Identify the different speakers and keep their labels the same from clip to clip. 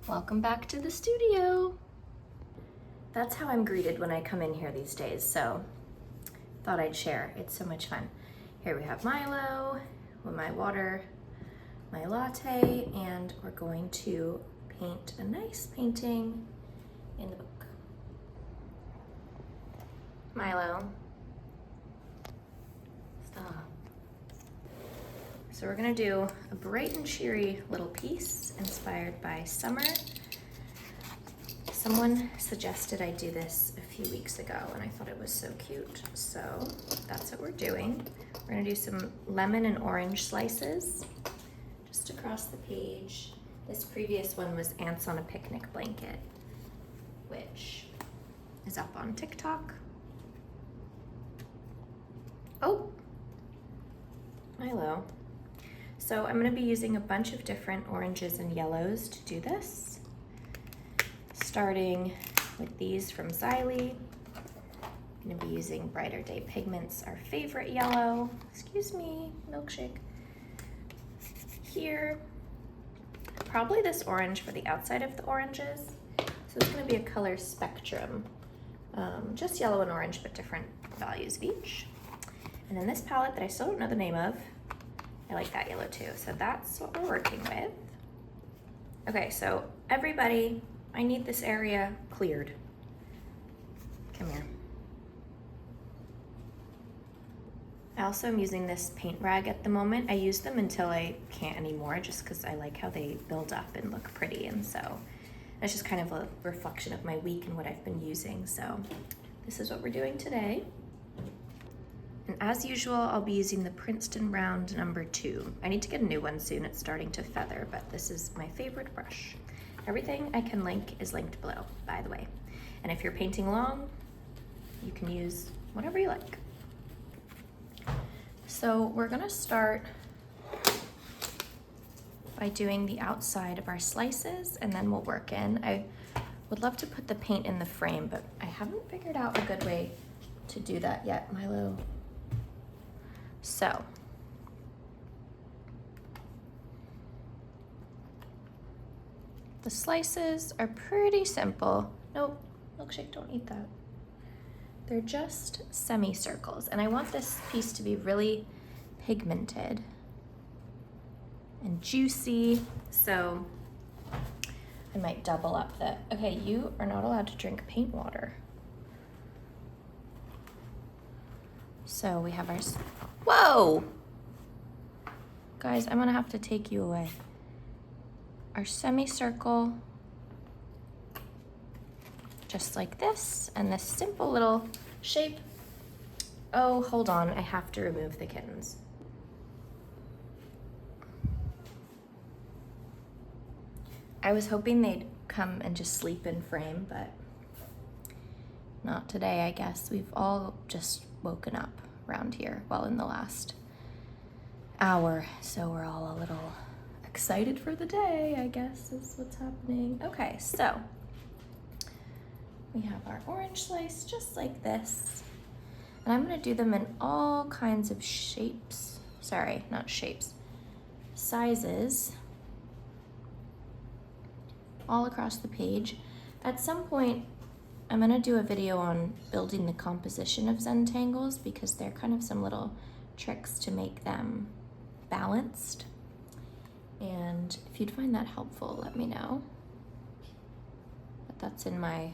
Speaker 1: Welcome back to the studio. That's how I'm greeted when I come in here these days, so thought I'd share. It's so much fun. Here we have Milo with my water, my latte, and we're going to paint a nice painting in the book. Milo, stop. So we're gonna do a bright and cheery little piece inspired by summer. Someone suggested I do this a few weeks ago and I thought it was so cute. So that's what we're doing. We're gonna do some lemon and orange slices just across the page. This previous one was ants on a picnic blanket, which is up on TikTok. Oh, Milo. So I'm gonna be using a bunch of different oranges and yellows to do this. Starting with these from Xileyw. I'm gonna be using Brighter Day Pigments, our favorite yellow. Excuse me, milkshake. Here, probably this orange for the outside of the oranges. So it's gonna be a color spectrum. Just yellow and orange, but different values of each. And then this palette that I still don't know the name of, I like that yellow too. So that's what we're working with. Okay, so everybody, I need this area cleared. Come here. I also am using this paint rag at the moment. I use them until I can't anymore just because I like how they build up and look pretty. And so that's just kind of a reflection of my week and what I've been using. So this is what we're doing today. And as usual, I'll be using the Princeton Round number 2. I need to get a new one soon. It's starting to feather, but this is my favorite brush. Everything I can link is linked below, by the way. And if you're painting long, you can use whatever you like. So we're gonna start by doing the outside of our slices, and then we'll work in. I would love to put the paint in the frame, but I haven't figured out a good way to do that yet, Milo. So, the slices are pretty simple. Nope, milkshake, don't eat that. They're just semicircles, and I want this piece to be really pigmented and juicy, so I might double up the, okay, you are not allowed to drink paint water. So we have our, whoa! Guys, I'm gonna have to take you away. Our semicircle, just like this, and this simple little shape. Oh, hold on, I have to remove the kittens. I was hoping they'd come and just sleep in frame, but not today, I guess. We've all just woken up around here, well, in the last hour, so we're all a little excited for the day, I guess is what's happening. Okay, so we have our orange slice just like this, and I'm gonna do them in all kinds of shapes. Sorry, not shapes, sizes, all across the page. At some point, I'm gonna do a video on building the composition of Zen Tangles because they're kind of some little tricks to make them balanced. And if you'd find that helpful, let me know. But that's in my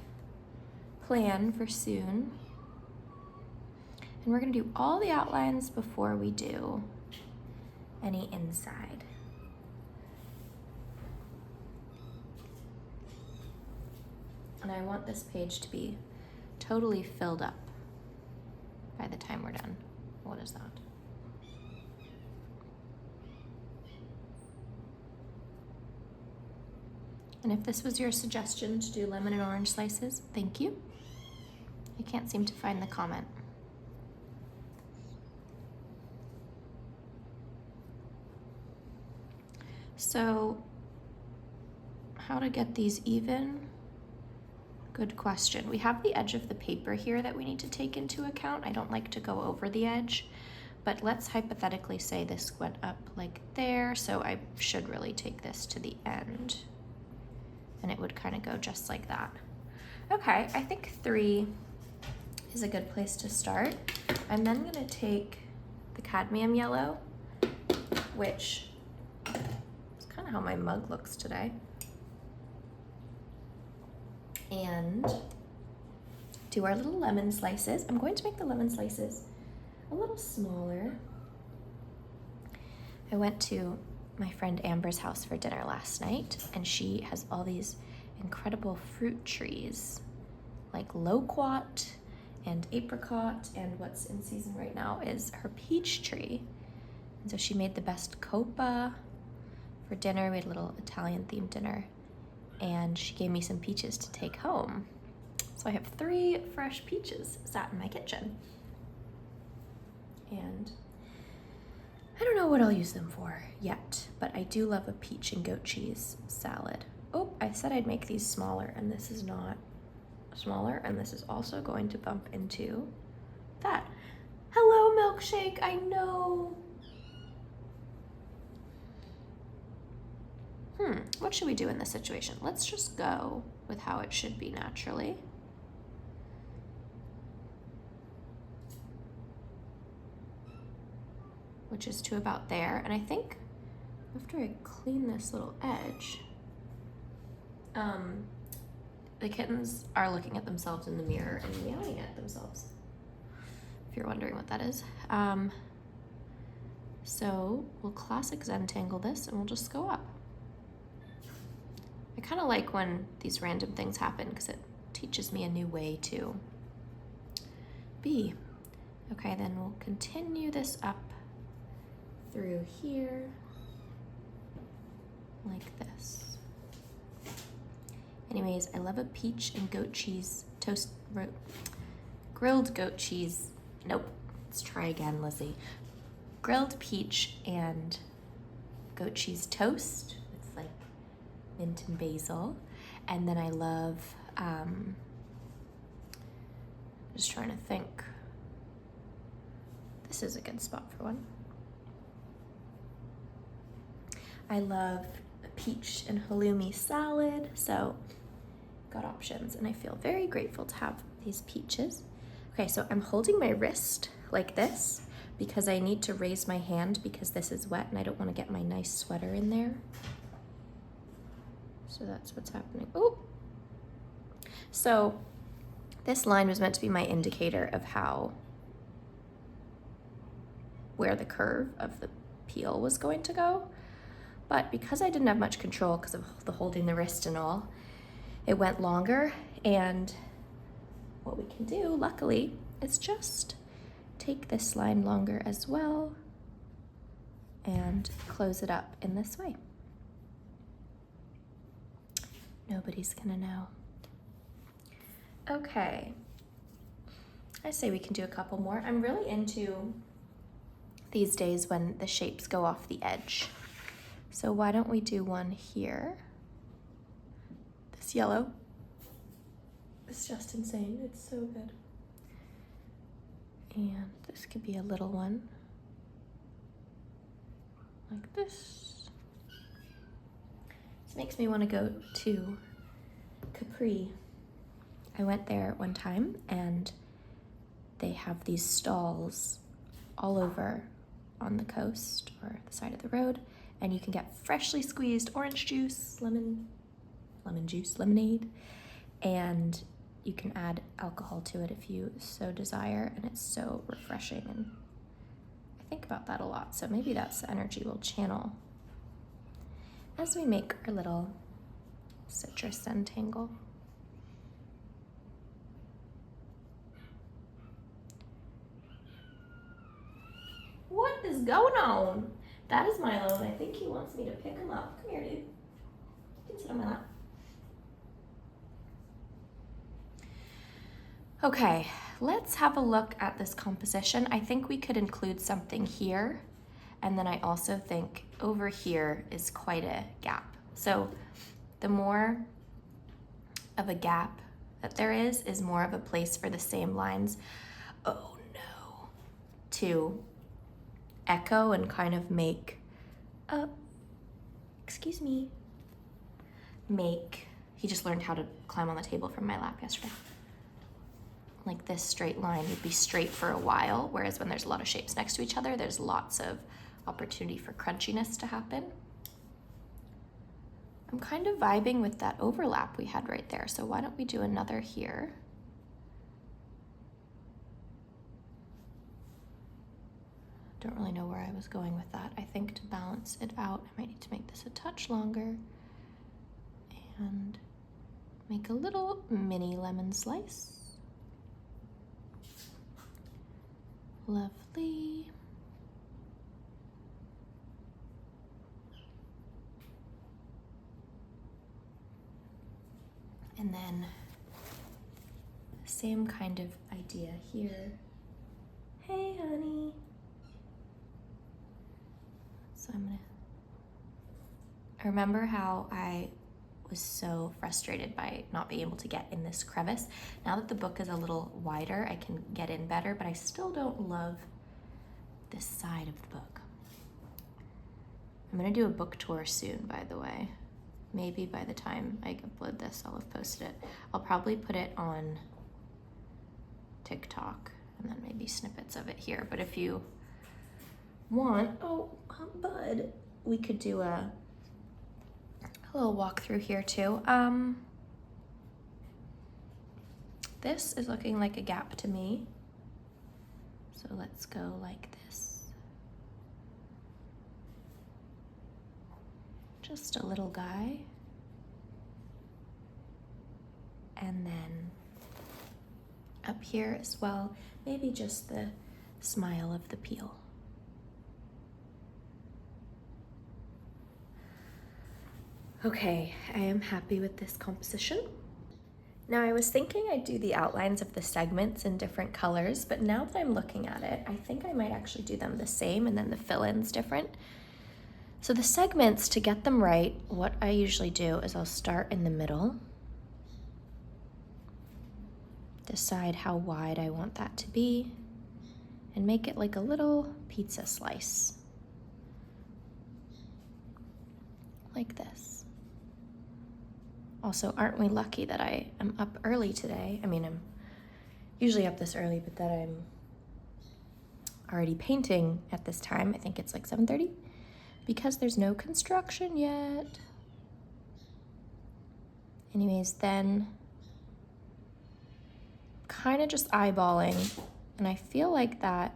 Speaker 1: plan for soon. And we're gonna do all the outlines before we do any inside. And I want this page to be totally filled up by the time we're done. What is that? And if this was your suggestion to do lemon and orange slices, thank you. I can't seem to find the comment. So, how to get these even? Good question. We have the edge of the paper here that we need to take into account. I don't like to go over the edge, but let's hypothetically say this went up like there, so I should really take this to the end and it would kind of go just like that. Okay, I think 3 is a good place to start. I'm then gonna take the cadmium yellow, which is kind of how my mug looks today, and do our little lemon slices. I'm going to make the lemon slices a little smaller. I went to my friend Amber's house for dinner last night, and she has all these incredible fruit trees, like loquat and apricot, and what's in season right now is her peach tree. And so she made the best copa for dinner. We had a little Italian themed dinner, and she gave me some peaches to take home. So I have 3 fresh peaches sat in my kitchen. And I don't know what I'll use them for yet, but I do love a peach and goat cheese salad. Oh, I said I'd make these smaller, and this is not smaller, and this is also going to bump into that. Hello, milkshake, I know. What should we do in this situation? Let's just go with how it should be naturally. Which is to about there. And I think after I clean this little edge, the kittens are looking at themselves in the mirror and meowing at themselves, if you're wondering what that is. So we'll classic Zen Tangle this, and we'll just go up. I kind of like when these random things happen because it teaches me a new way to be. Okay, then we'll continue this up through here like this. Anyways, I love a peach and goat cheese toast, grilled goat cheese. Nope, let's try again, Lizzie. Grilled peach and goat cheese toast with like mint and basil. And then I love, just trying to think. This is a good spot for one. I love a peach and halloumi salad, so got options, and I feel very grateful to have these peaches. Okay, so I'm holding my wrist like this because I need to raise my hand because this is wet and I don't want to get my nice sweater in there. So that's what's happening. Oh! So this line was meant to be my indicator of where the curve of the peel was going to go. But because I didn't have much control because of the holding the wrist and all, it went longer. And what we can do, luckily, is just take this line longer as well and close it up in this way. Nobody's gonna know. Okay, I say we can do a couple more. I'm really into these days when the shapes go off the edge. So why don't we do one here? This yellow is just insane. It's so good. And this could be a little one, like this. This makes me want to go to Capri. I went there one time and they have these stalls all over on the coast or the side of the road, and you can get freshly squeezed orange juice, lemon juice, lemonade, and you can add alcohol to it if you so desire, and it's so refreshing, and I think about that a lot, so maybe that's the energy we'll channel as we make our little citrus Zen Tangle. What is going on? That is Milo, and I think he wants me to pick him up. Come here, dude. You can sit on my lap. Okay, let's have a look at this composition. I think we could include something here, and then I also think over here is quite a gap. So the more of a gap that there is more of a place for the same lines, oh no, to echo and kind of make He just learned how to climb on the table from my lap yesterday. Like this straight line would be straight for a while, whereas when there's a lot of shapes next to each other, there's lots of opportunity for crunchiness to happen. I'm kind of vibing with that overlap we had right there, so why don't we do another here? Don't really know where I was going with that. I think to balance it out, I might need to make this a touch longer and make a little mini lemon slice. Lovely. And then same kind of idea here. Hey, honey. So I remember how I was so frustrated by not being able to get in this crevice. Now that the book is a little wider, I can get in better, but I still don't love this side of the book. I'm gonna do a book tour soon, by the way. Maybe by the time I upload this, I'll have posted it. I'll probably put it on TikTok and then maybe snippets of it here. But if you want, bud, we could do a little walkthrough here too. This is looking like a gap to me. So let's go like this. Just a little guy. And then up here as well, maybe just the smile of the peel. Okay, I am happy with this composition. Now I was thinking I'd do the outlines of the segments in different colors, but now that I'm looking at it, I think I might actually do them the same and then the fill-ins different. So the segments, to get them right, what I usually do is I'll start in the middle, decide how wide I want that to be, and make it like a little pizza slice, like this. Also, aren't we lucky that I am up early today? I mean, I'm usually up this early, but that I'm already painting at this time. I think it's like 7:30 because there's no construction yet. Anyways, then kind of just eyeballing, and I feel like that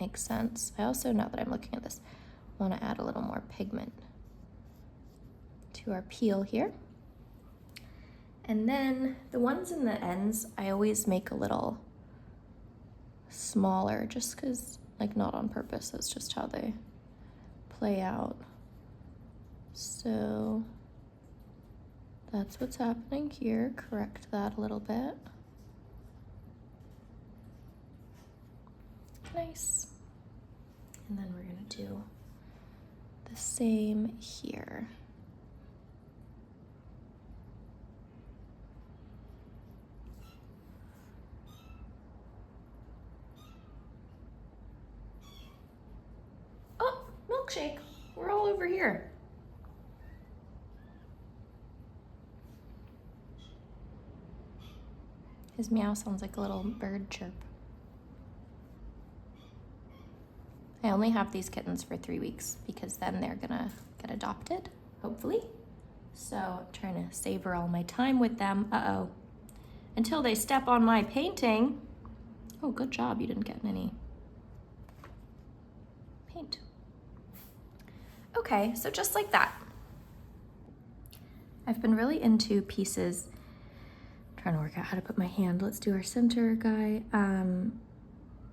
Speaker 1: makes sense. I also, now that I'm looking at this, want to add a little more pigment to our peel here. And then the ones in the ends, I always make a little smaller just because, like, not on purpose, that's just how they play out. So that's what's happening here. Correct that a little bit. Nice. And then we're gonna do the same here. Oh, milkshake. We're all over here. His meow sounds like a little bird chirp. I only have these kittens for 3 weeks because then they're gonna get adopted, hopefully. So I'm trying to savor all my time with them. Uh-oh. Until they step on my painting. Oh, good job, you didn't get any paint. Okay, so just like that. I've been really into pieces, trying to work out how to put my hand. Let's do our center guy.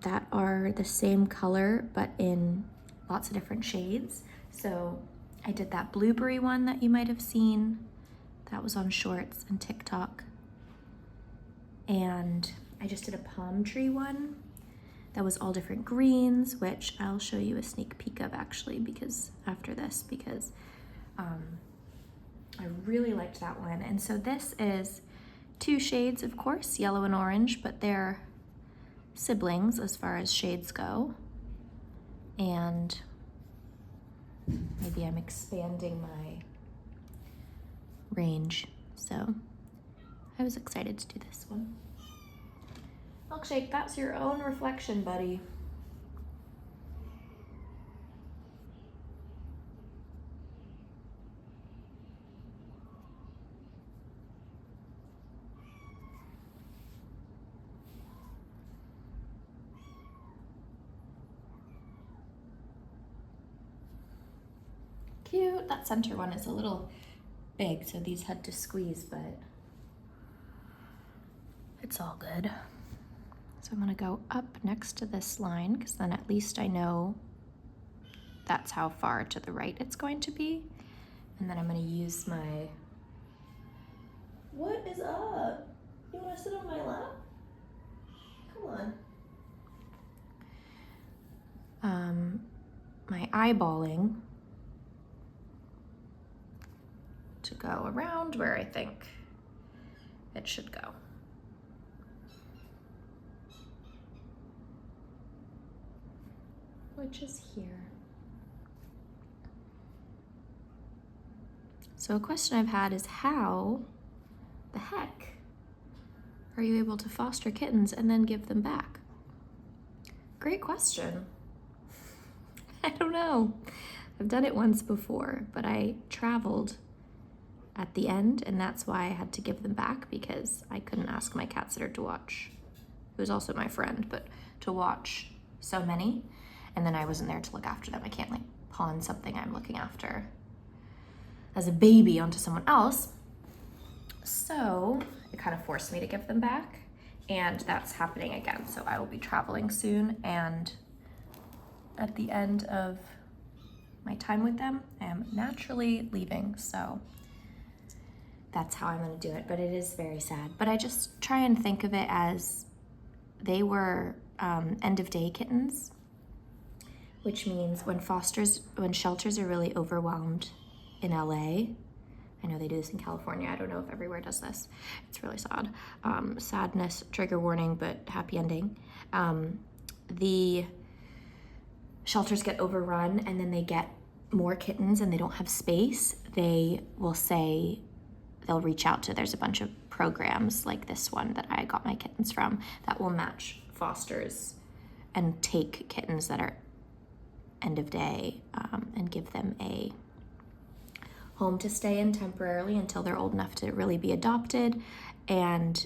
Speaker 1: That are the same color, but in lots of different shades. So I did that blueberry one that you might have seen. That was on Shorts and TikTok. And I just did a palm tree one that was all different greens, which I'll show you a sneak peek of actually, because after this, because I really liked that one. And so this is 2 shades, of course, yellow and orange, but they're siblings as far as shades go. And maybe I'm expanding my range So I was excited to do this one. Milkshake, that's your own reflection, buddy. Cute. That center one is a little big, so these had to squeeze, but it's all good. So I'm gonna go up next to this line because then at least I know that's how far to the right it's going to be. And then I'm gonna use my... What is up? You wanna sit on my lap? Come on. My eyeballing to go around where I think it should go. Which is here. So a question I've had is how the heck are you able to foster kittens and then give them back? Great question. I don't know. I've done it once before, but I traveled at the end, and that's why I had to give them back, because I couldn't ask my cat sitter to watch. It was also my friend, but to watch so many, and then I wasn't there to look after them. I can't like pawn something I'm looking after as a baby onto someone else. So it kind of forced me to give them back, and that's happening again. So I will be traveling soon, and at the end of my time with them, I am naturally leaving. So that's how I'm gonna do it, but it is very sad. But I just try and think of it as they were end of day kittens, which means when shelters are really overwhelmed in LA, I know they do this in California, I don't know if everywhere does this, it's really sad. Sadness, trigger warning, but happy ending. The shelters get overrun and then they get more kittens and they don't have space. They will say, they'll reach out to, there's a bunch of programs like this one that I got my kittens from that will match fosters and take kittens that are end of day and give them a home to stay in temporarily until they're old enough to really be adopted. And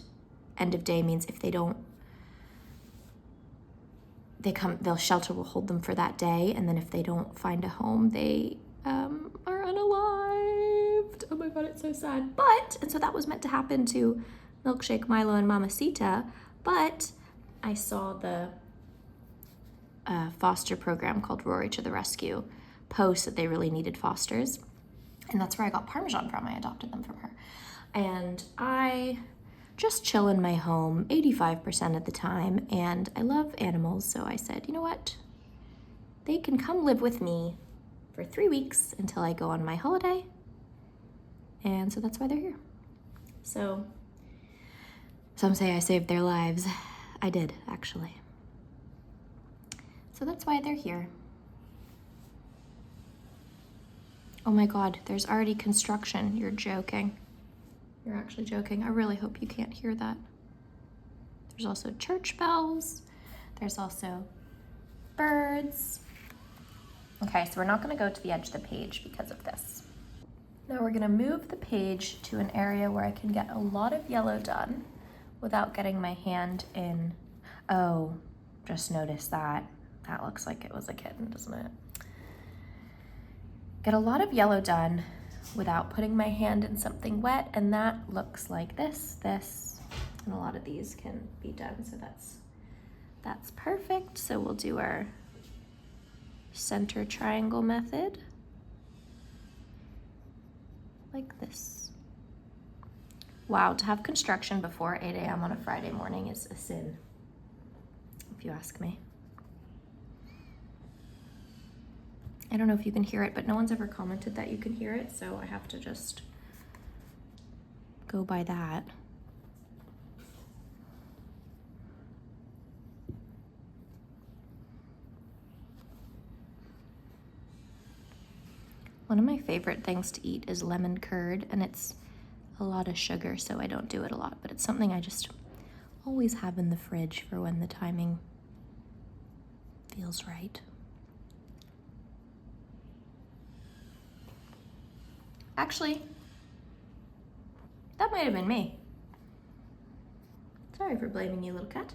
Speaker 1: end of day means if they don't, the shelter will hold them for that day, and then if they don't find a home, they are unalived. Oh my God, it's so sad. And so that was meant to happen to Milkshake, Milo, and Mamacita, but I saw the foster program called Rory to the Rescue post that they really needed fosters, and that's where I got Parmesan from. I adopted them from her. And I just chill in my home 85% of the time, and I love animals, so I said, you know what? They can come live with me for 3 weeks until I go on my holiday, and so that's why they're here. So some say I saved their lives. I did, actually. So that's why they're here. Oh my God, there's already construction. You're joking. You're actually joking. I really hope you can't hear that. There's also church bells. There's also birds. Okay, so we're not gonna go to the edge of the page because of this. Now we're gonna move the page to an area where I can get a lot of yellow done without getting my hand in. Oh, just noticed that. That looks like it was a kitten, doesn't it? Get a lot of yellow done without putting my hand in something wet, and that looks like this, and a lot of these can be done, so that's perfect. So we'll do our center triangle method like this. Wow, to have construction before 8 a.m. on a Friday morning is a sin, if you ask me. I don't know if you can hear it, but no one's ever commented that you can hear it, so I have to just go by that. One of my favorite things to eat is lemon curd, and it's a lot of sugar, so I don't do it a lot, but it's something I just always have in the fridge for when the timing feels right. Actually, that might have been me. Sorry for blaming you, little cat.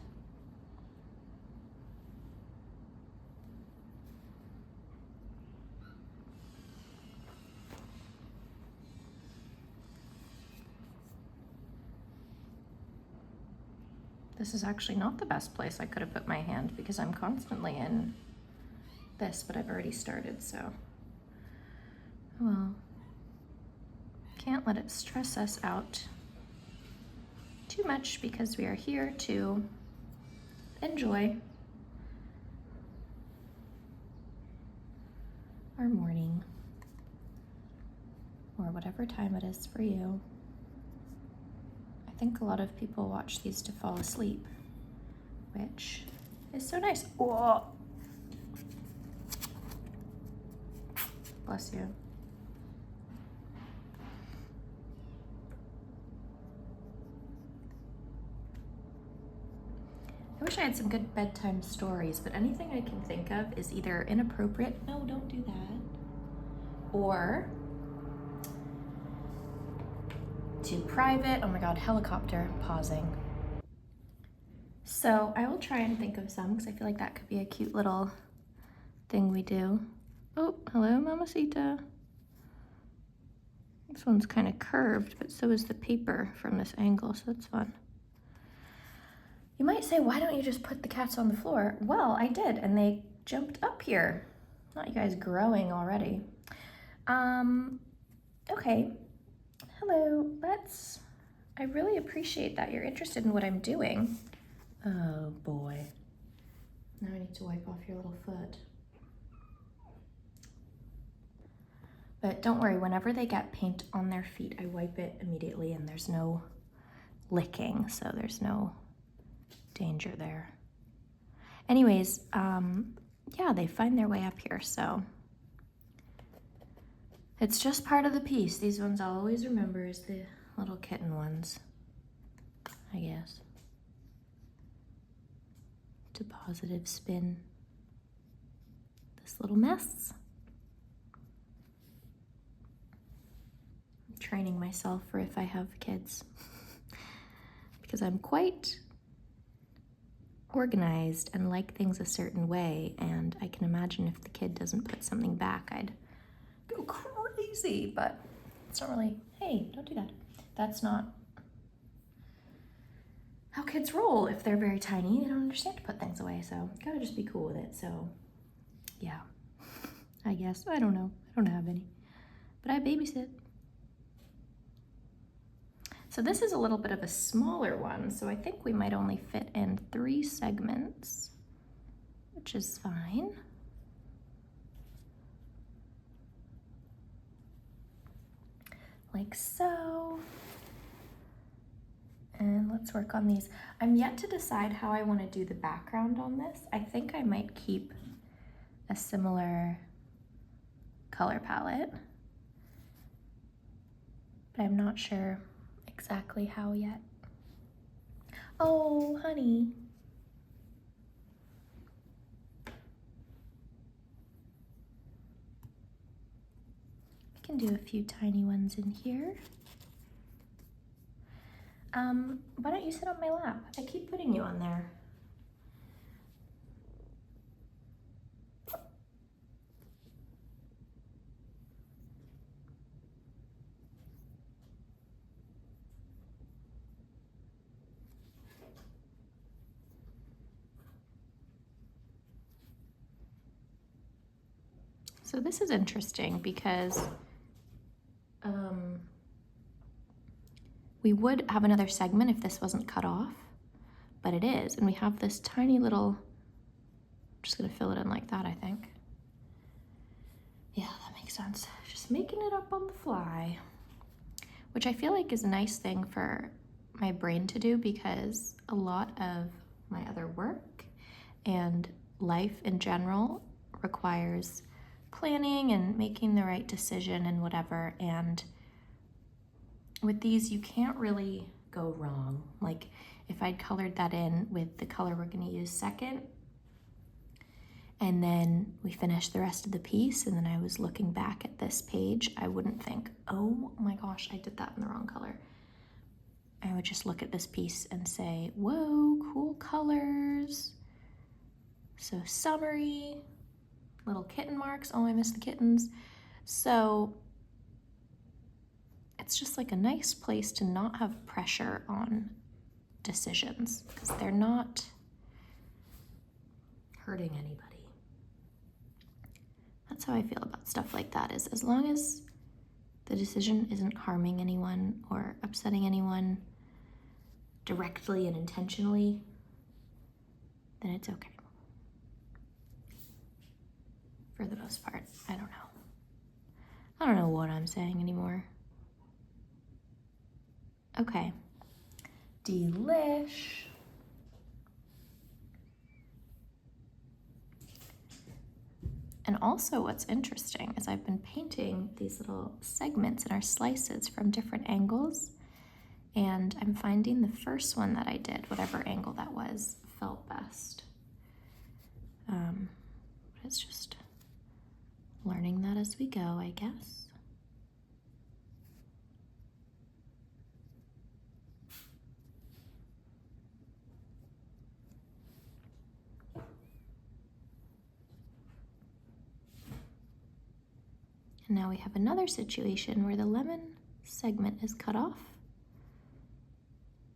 Speaker 1: This is actually not the best place I could have put my hand because I'm constantly in this, but I've already started, so. Well, can't let it stress us out too much because we are here to enjoy our morning or whatever time it is for you. I think a lot of people watch these to fall asleep, which is so nice. Whoa. Bless you. I wish I had some good bedtime stories, but anything I can think of is either inappropriate, no, don't do that, or too private. Oh my God, helicopter, pausing. So I will try and think of some because I feel like that could be a cute little thing we do. Oh, hello, Mamacita. This one's kind of curved, but so is the paper from this angle, so that's fun. You might say, why don't you just put the cats on the floor? Well, I did, and they jumped up here. Not you guys growing already. Okay. Hello, I really appreciate that you're interested in what I'm doing. Oh boy. Now I need to wipe off your little foot. But don't worry, whenever they get paint on their feet, I wipe it immediately and there's no licking, so there's no danger there. Anyways, yeah, they find their way up here, so it's just part of the piece. These ones I'll always remember is the little kitten ones, I guess. To positive spin this little mess. I'm training myself for if I have kids because I'm quite organized and like things a certain way, and I can imagine if the kid doesn't put something back, I'd go crazy, but it's not really, hey, don't do that. That's not how kids roll. If they're very tiny, they don't understand to put things away, so you gotta just be cool with it. So yeah, I guess. I don't know. I don't have any, but I babysit. So this is a little bit of a smaller one, so I think we might only fit in 3 segments, which is fine. Like so. And let's work on these. I'm yet to decide how I want to do the background on this. I think I might keep a similar color palette, but I'm not sure exactly how yet. Oh, honey. I can do a few tiny ones in here. Why don't you sit on my lap? I keep putting you on there. So this is interesting because we would have another segment if this wasn't cut off, but it is, and we have this tiny little, I'm just gonna fill it in like that, I think. Yeah, that makes sense. Just making it up on the fly, which I feel like is a nice thing for my brain to do because a lot of my other work and life in general requires planning and making the right decision and whatever, and with these, you can't really go wrong. Like if I'd colored that in with the color we're gonna use second, and then we finished the rest of the piece, and then I was looking back at this page, I wouldn't think, oh my gosh, I did that in the wrong color. I would just look at this piece and say, whoa, cool colors. So summery, little kitten marks. Oh, I missed the kittens. So it's just like a nice place to not have pressure on decisions because they're not hurting anybody. That's how I feel about stuff like that, is as long as the decision isn't harming anyone or upsetting anyone directly and intentionally, then it's okay. For the most part, I don't know what I'm saying anymore. Okay, delish. And also what's interesting is I've been painting these little segments in our slices from different angles, and I'm finding the first one that I did, whatever angle that was, felt best. It's just learning that as we go, I guess. And now we have another situation where the lemon segment is cut off.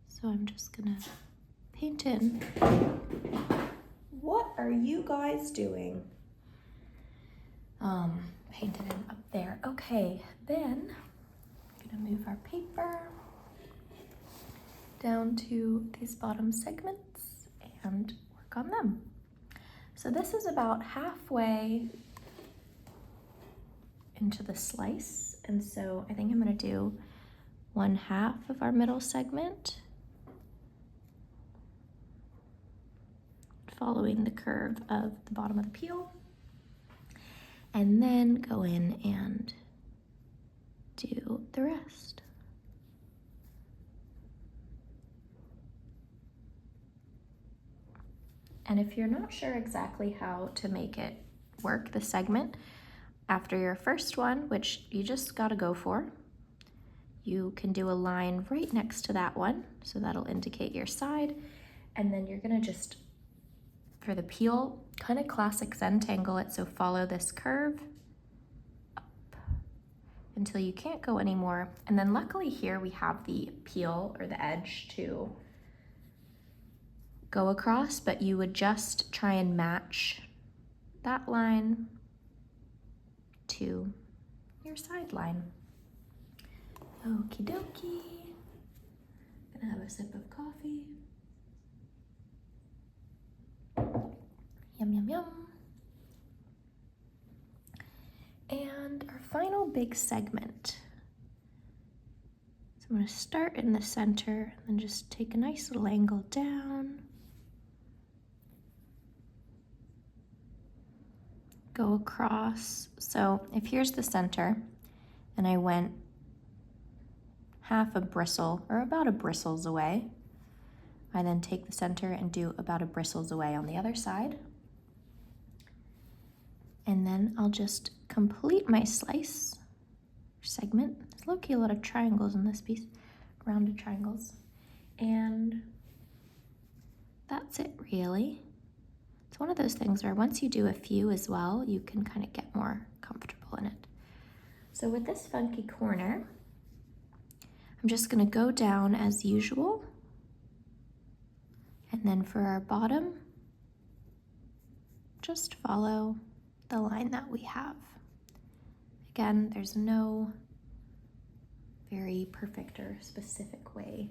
Speaker 1: So I'm just gonna paint in. What are you guys doing? Paint it in up there. Okay, then I'm gonna move our paper down to these bottom segments and work on them. So this is about halfway into the slice, and so I think I'm gonna do 1/2 of our middle segment, following the curve of the bottom of the peel, and then go in and do the rest. And if you're not sure exactly how to make it work, the segment, after your first one, which you just gotta go for, you can do a line right next to that one, so that'll indicate your side, and then you're gonna just, for the peel, kind of classic Zen Tangle it, so follow this curve up until you can't go anymore. And then luckily here we have the peel or the edge to go across, but you would just try and match that line to your side line. Okie dokie. Gonna have a sip of coffee. Yum, yum, yum. And our final big segment. So I'm gonna start in the center and then just take a nice little angle down. Go across. So if here's the center and I went 1/2 a bristle or about a bristles away, I then take the center and do about a bristles away on the other side. And then I'll just complete my slice segment. There's low-key a lot of triangles in this piece, rounded triangles. And that's it really. It's one of those things where once you do a few as well, you can kind of get more comfortable in it. So with this funky corner, I'm just gonna go down as usual. And then for our bottom, just follow the line that we have. Again, there's no very perfect or specific way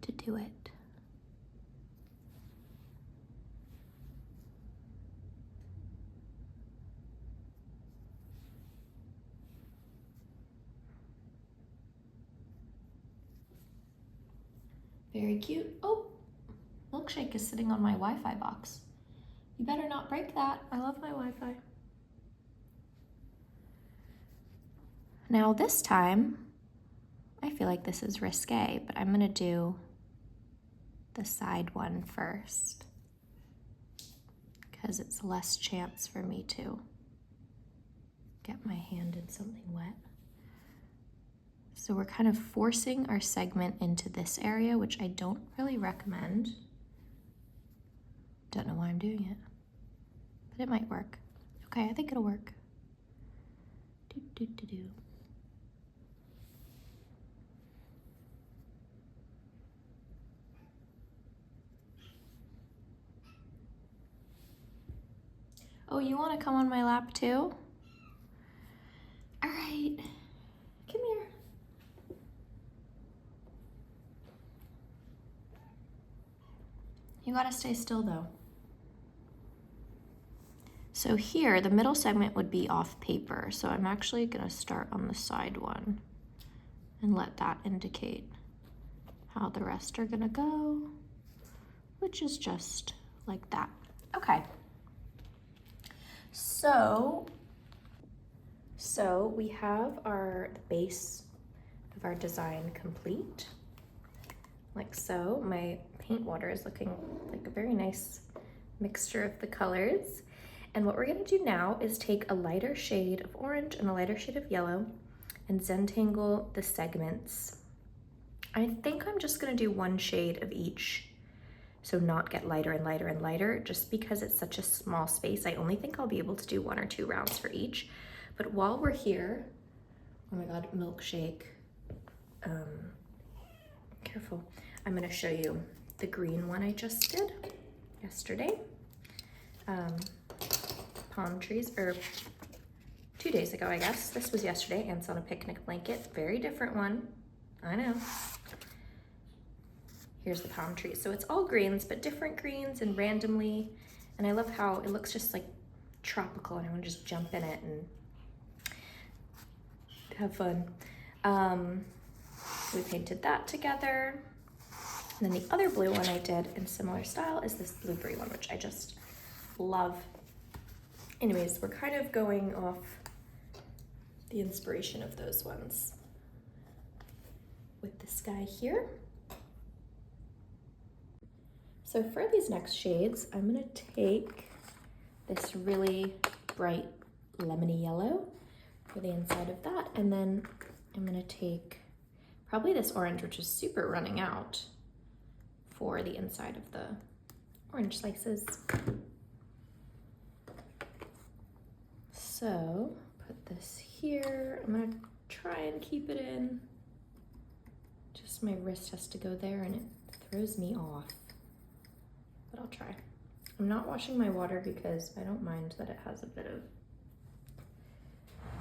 Speaker 1: to do it. Very cute. Oh, milkshake is sitting on my Wi-Fi box. You better not break that. I love my Wi-Fi. Now this time, I feel like this is risque, but I'm gonna do the side one first because it's less chance for me to get my hand in something wet. So we're kind of forcing our segment into this area, which I don't really recommend. Don't know why I'm doing it, but it might work. Okay, I think it'll work. Do, do, do, do. Oh, you want to come on my lap too? All right, come here. You gotta stay still though. So here, the middle segment would be off paper. So I'm actually gonna start on the side one and let that indicate how the rest are gonna go, which is just like that. Okay. So we have the base of our design complete, like so. My paint water is looking like a very nice mixture of the colors. And what we're gonna do now is take a lighter shade of orange and a lighter shade of yellow and Zen Tangle the segments. I think I'm just gonna do one shade of each, so not get lighter and lighter and lighter, just because it's such a small space. I only think I'll be able to do 1 or 2 rounds for each. But while we're here, oh my God, milkshake. Careful. I'm gonna show you the green one I just did yesterday. Palm trees, or 2 days ago, I guess. This was yesterday, Ants on a Picnic Blanket. Very different one, I know. Here's the palm trees. So it's all greens, but different greens and randomly. And I love how it looks just like tropical, and I want to just jump in it and have fun. We painted that together. And then the other blue one I did in similar style is this blueberry one, which I just love. Anyways, we're kind of going off the inspiration of those ones with this guy here. So for these next shades, I'm gonna take this really bright lemony yellow for the inside of that, and then I'm gonna take probably this orange, which is super running out, for the inside of the orange slices. So put this here. I'm gonna try and keep it in. Just my wrist has to go there and it throws me off, but I'll try. I'm not washing my water because I don't mind that it has a bit of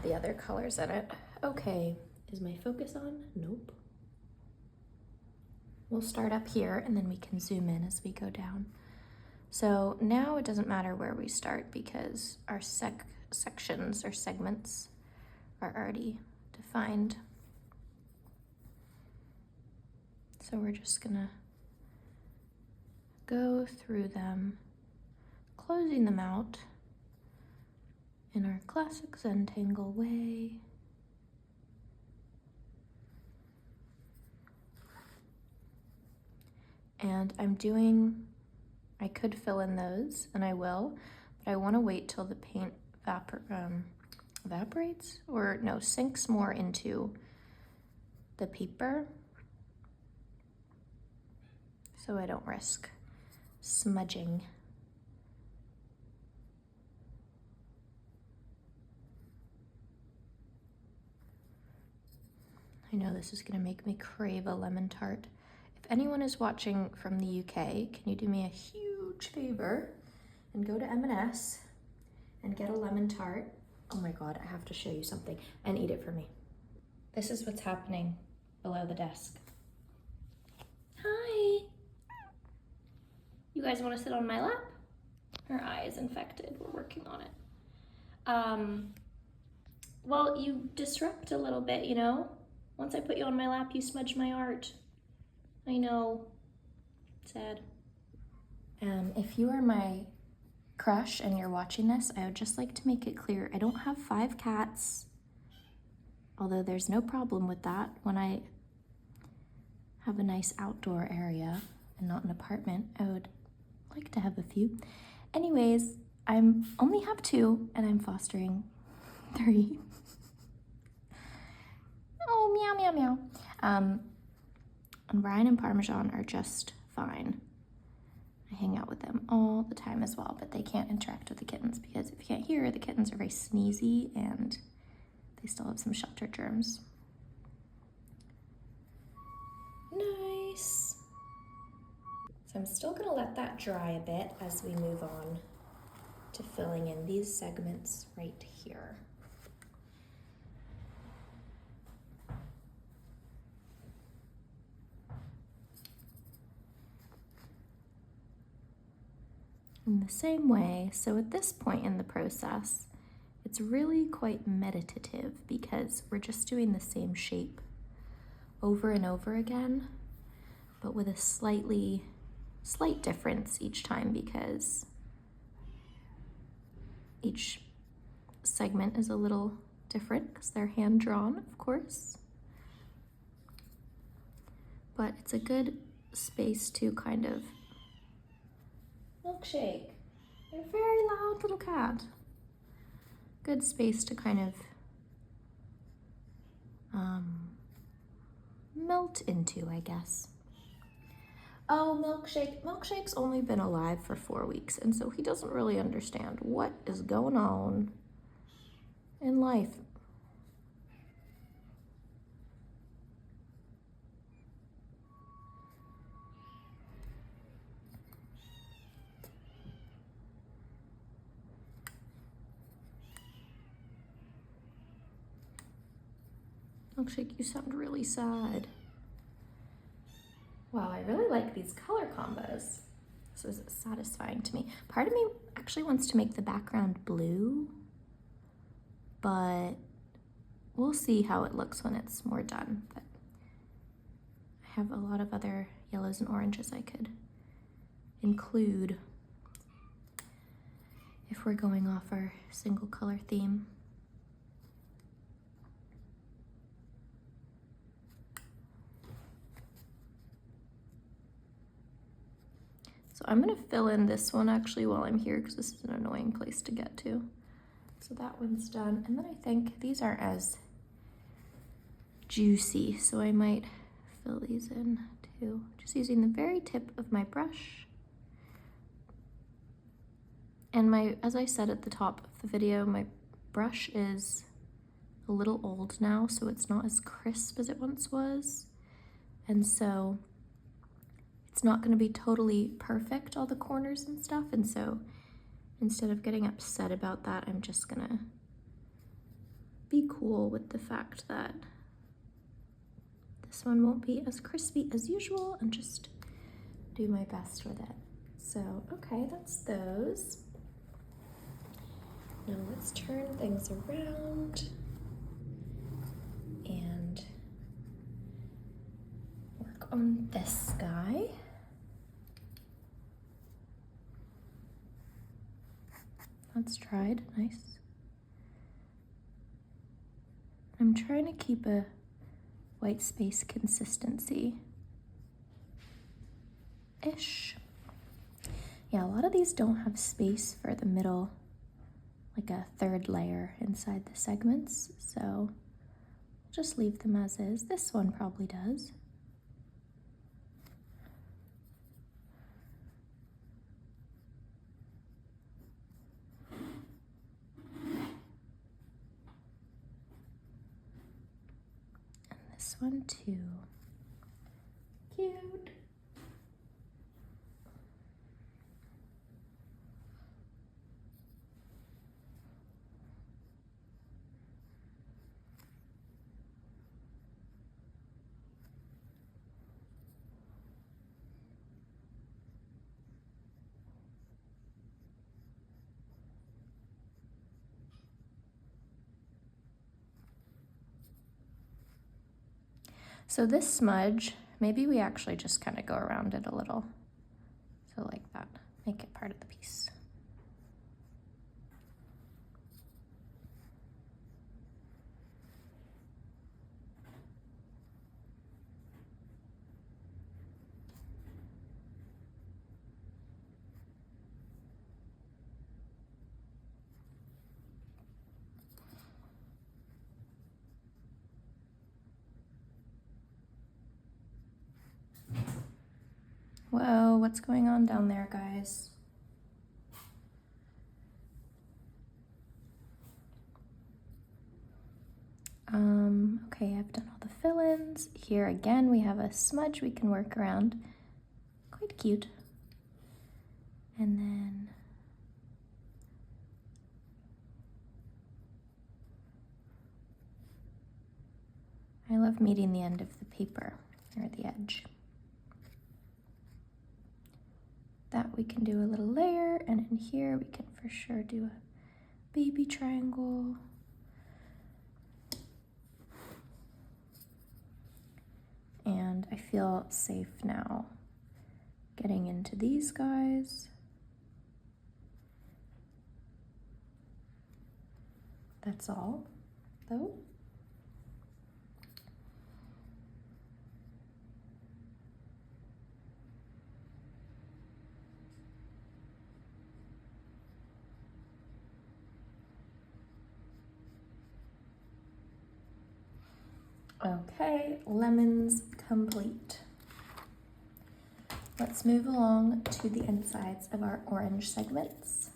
Speaker 1: the other colors in it. Okay, is my focus on? Nope. We'll start up here and then we can zoom in as we go down. So now it doesn't matter where we start because our sections or segments are already defined. So we're just gonna go through them, closing them out in our classic Zen Tangle way. And I could fill in those, and I will, but I want to wait till the paint evaporates, or no, sinks more into the paper, so I don't risk smudging. I know this is gonna make me crave a lemon tart. If anyone is watching from the UK, can you do me a huge favor and go to M&S and get a lemon tart? Oh my God, I have to show you something, and eat it for me. This is what's happening below the desk. Hi. You guys want to sit on my lap? Her eye is infected, we're working on it. Well, you disrupt a little bit, you know? Once I put you on my lap, you smudge my art. I know, sad. If you are my crush and you're watching this, I would just like to make it clear, I don't have 5 cats, although there's no problem with that. When I have a nice outdoor area and not an apartment. I would like to have a few. Anyways, I only have 2 and I'm fostering 3. Oh, meow, meow, meow. And Brian and Parmesan are just fine. I hang out with them all the time as well, but they can't interact with the kittens because if you can't hear, the kittens are very sneezy and they still have some shelter germs. Nice. So I'm still gonna let that dry a bit as we move on to filling in these segments right here. In the same way, so at this point in the process, it's really quite meditative because we're just doing the same shape over and over again, but with a slight difference each time because each segment is a little different because they're hand drawn, of course. But it's a good space to kind of Milkshake. You're a very loud little cat. Good space to kind of melt into, I guess. Oh, Milkshake. Milkshake's only been alive for 4 weeks, and so he doesn't really understand what is going on in life. Milkshake, you sound really sad. Wow, I really like these color combos. This is satisfying to me. Part of me actually wants to make the background blue, but we'll see how it looks when it's more done. But I have a lot of other yellows and oranges I could include if we're going off our single color theme. So I'm gonna fill in this one actually while I'm here because this is an annoying place to get to. So that one's done. And then I think these aren't as juicy, so I might fill these in too. Just using the very tip of my brush. And as I said at the top of the video, my brush is a little old now, so it's not as crisp as it once was. And so it's not going to be totally perfect, all the corners and stuff, and so instead of getting upset about that, I'm just gonna be cool with the fact that this one won't be as crispy as usual and just do my best with it. So, okay, that's those. Now let's turn things around and work on this guy. That's dried, nice. I'm trying to keep a white space consistency-ish. Yeah, a lot of these don't have space for the middle, like a third layer inside the segments, so just leave them as is. This one probably does. This one too. Cute. So this smudge, maybe we actually just kind of go around it a little. So like that, make it part of the piece. Whoa, what's going on down there, guys? Okay, I've done all the fill-ins. Here again, we have a smudge we can work around. Quite cute. And then I love meeting the end of the paper, or the edge. That we can do a little layer, and in here we can for sure do a baby triangle. And I feel safe now getting into these guys. That's all, though. Okay, lemons complete. Let's move along to the insides of our orange segments.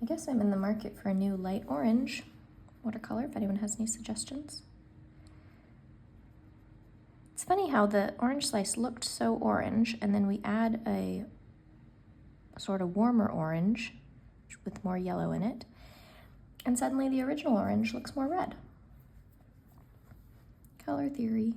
Speaker 1: I guess I'm in the market for a new light orange watercolor, if anyone has any suggestions. It's funny how the orange slice looked so orange, and then we add a sort of warmer orange with more yellow in it, and suddenly the original orange looks more red. Color theory.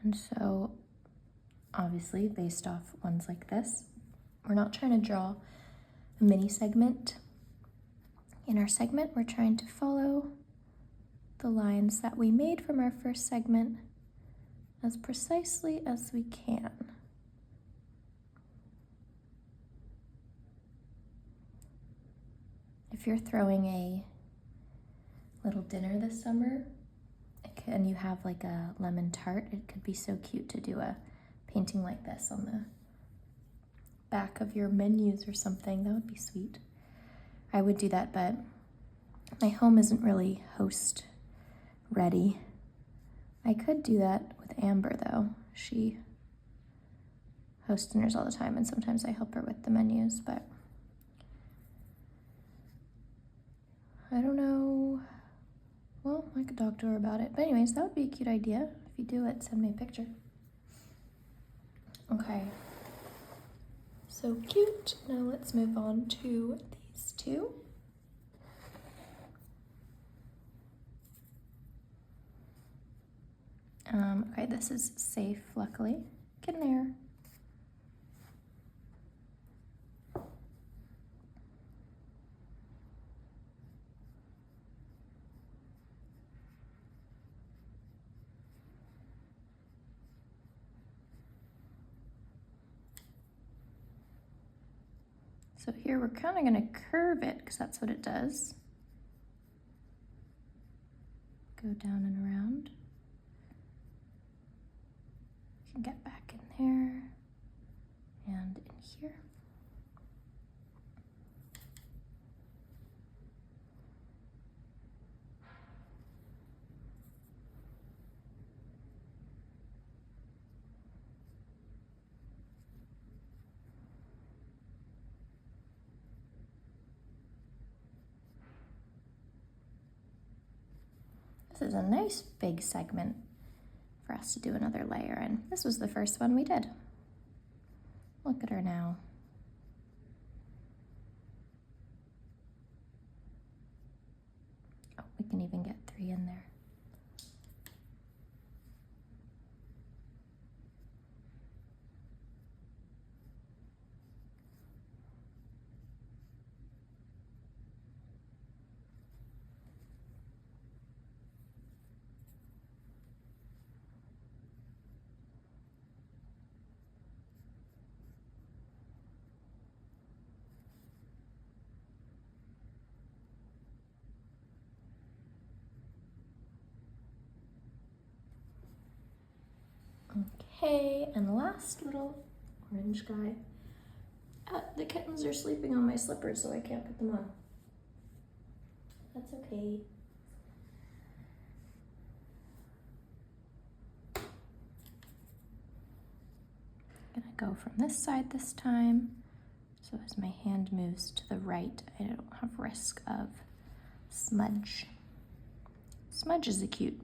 Speaker 1: And so, obviously, based off ones like this, we're not trying to draw a mini segment. In our segment, we're trying to follow the lines that we made from our first segment as precisely as we can. If you're throwing a little dinner this summer and you have like a lemon tart, it could be so cute to do a painting like this on the back of your menus or something. That would be sweet. I would do that, but my home isn't really host ready. I could do that with Amber though. She hosts dinners all the time, and sometimes I help her with the menus, but I don't know. Well, I could talk to her about it. But anyways, that would be a cute idea. If you do it, send me a picture. Okay. So cute. Now let's move on to these two. Okay, this is safe, luckily. Get in there. So here we're kind of going to curve it because that's what it does. Go down and around. You can get back in there and in here. This is a nice big segment for us to do another layer in. This was the first one we did. Look at her now. Oh, we can even get 3 in there. Okay, and the last little orange guy The kittens are sleeping on my slippers, so I can't put them on. That's okay. I'm gonna go from this side this time. So as my hand moves to the right, I don't have risk of smudge. Smudge is a cute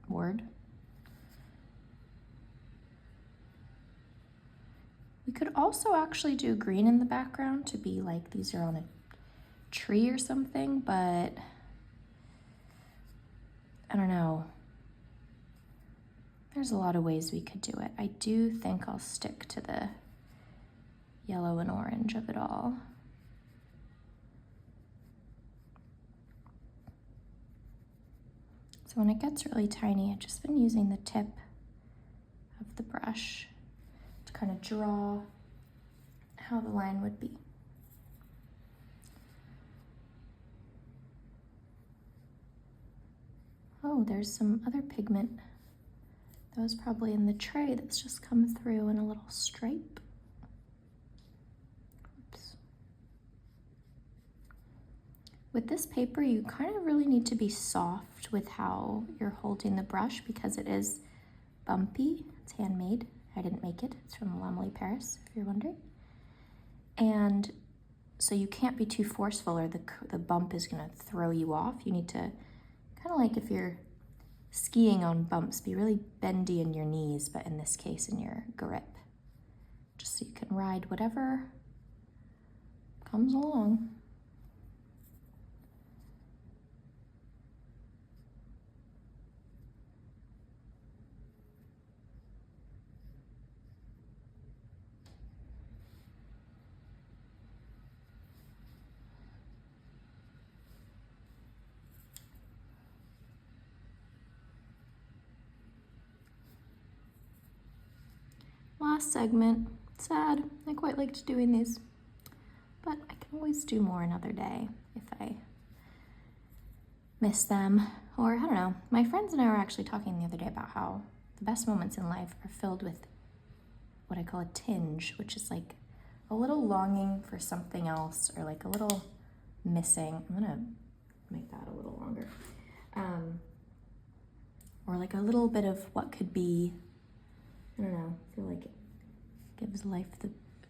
Speaker 1: word. We could also actually do green in the background to be like these are on a tree or something, but I don't know. There's a lot of ways we could do it. I do think I'll stick to the yellow and orange of it all. So when it gets really tiny, I've just been using the tip of the brush to kind of draw how the line would be. Oh, there's some other pigment that was probably in the tray that's just come through in a little stripe. Oops. With this paper, you kind of really need to be soft with how you're holding the brush because it is bumpy. It's handmade. I didn't make it. It's from Lamali, Paris, if you're wondering. And so you can't be too forceful or the bump is gonna throw you off. You need to, kind of like if you're skiing on bumps, be really bendy in your knees, but in this case in your grip, just so you can ride whatever comes along. Last segment, sad. I quite liked doing these, but I can always do more another day if I miss them, or I don't know. My friends and I were actually talking the other day about how the best moments in life are filled with what I call a tinge, which is like a little longing for something else or like a little missing. I'm gonna make that a little longer. Or like a little bit of what could be, I don't know, I feel like it gives life the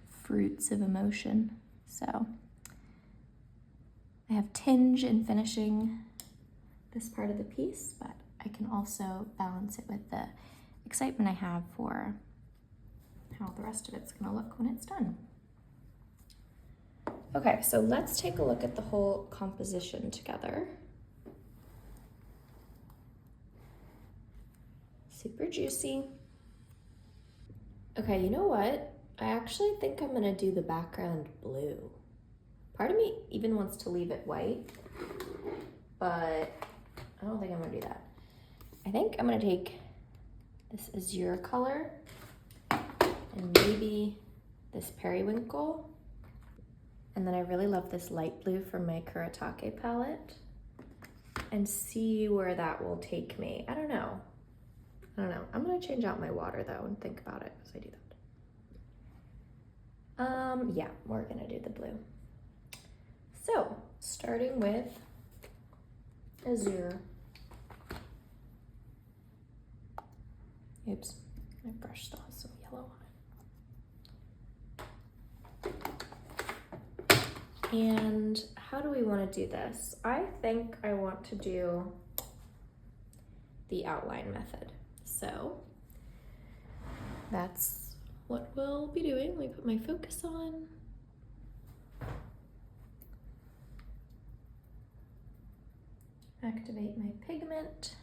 Speaker 1: fruits of emotion. So I have tinge in finishing this part of the piece, but I can also balance it with the excitement I have for how the rest of it's gonna look when it's done. Okay, so let's take a look at the whole composition together. Super juicy. Okay, you know what? I actually think I'm gonna do the background blue. Part of me even wants to leave it white, but I don't think I'm gonna do that. I think I'm gonna take this azure color and maybe this periwinkle. And then I really love this light blue from my Kuretake palette and see where that will take me. I don't know. I'm gonna change out my water though and think about it as I do that. Yeah, we're gonna do the blue. So, starting with azure. Oops, my brush still has some yellow on it. And how do we want to do this? I think I want to do the outline method. So that's what we'll be doing. Let me put my focus on. Activate my pigment,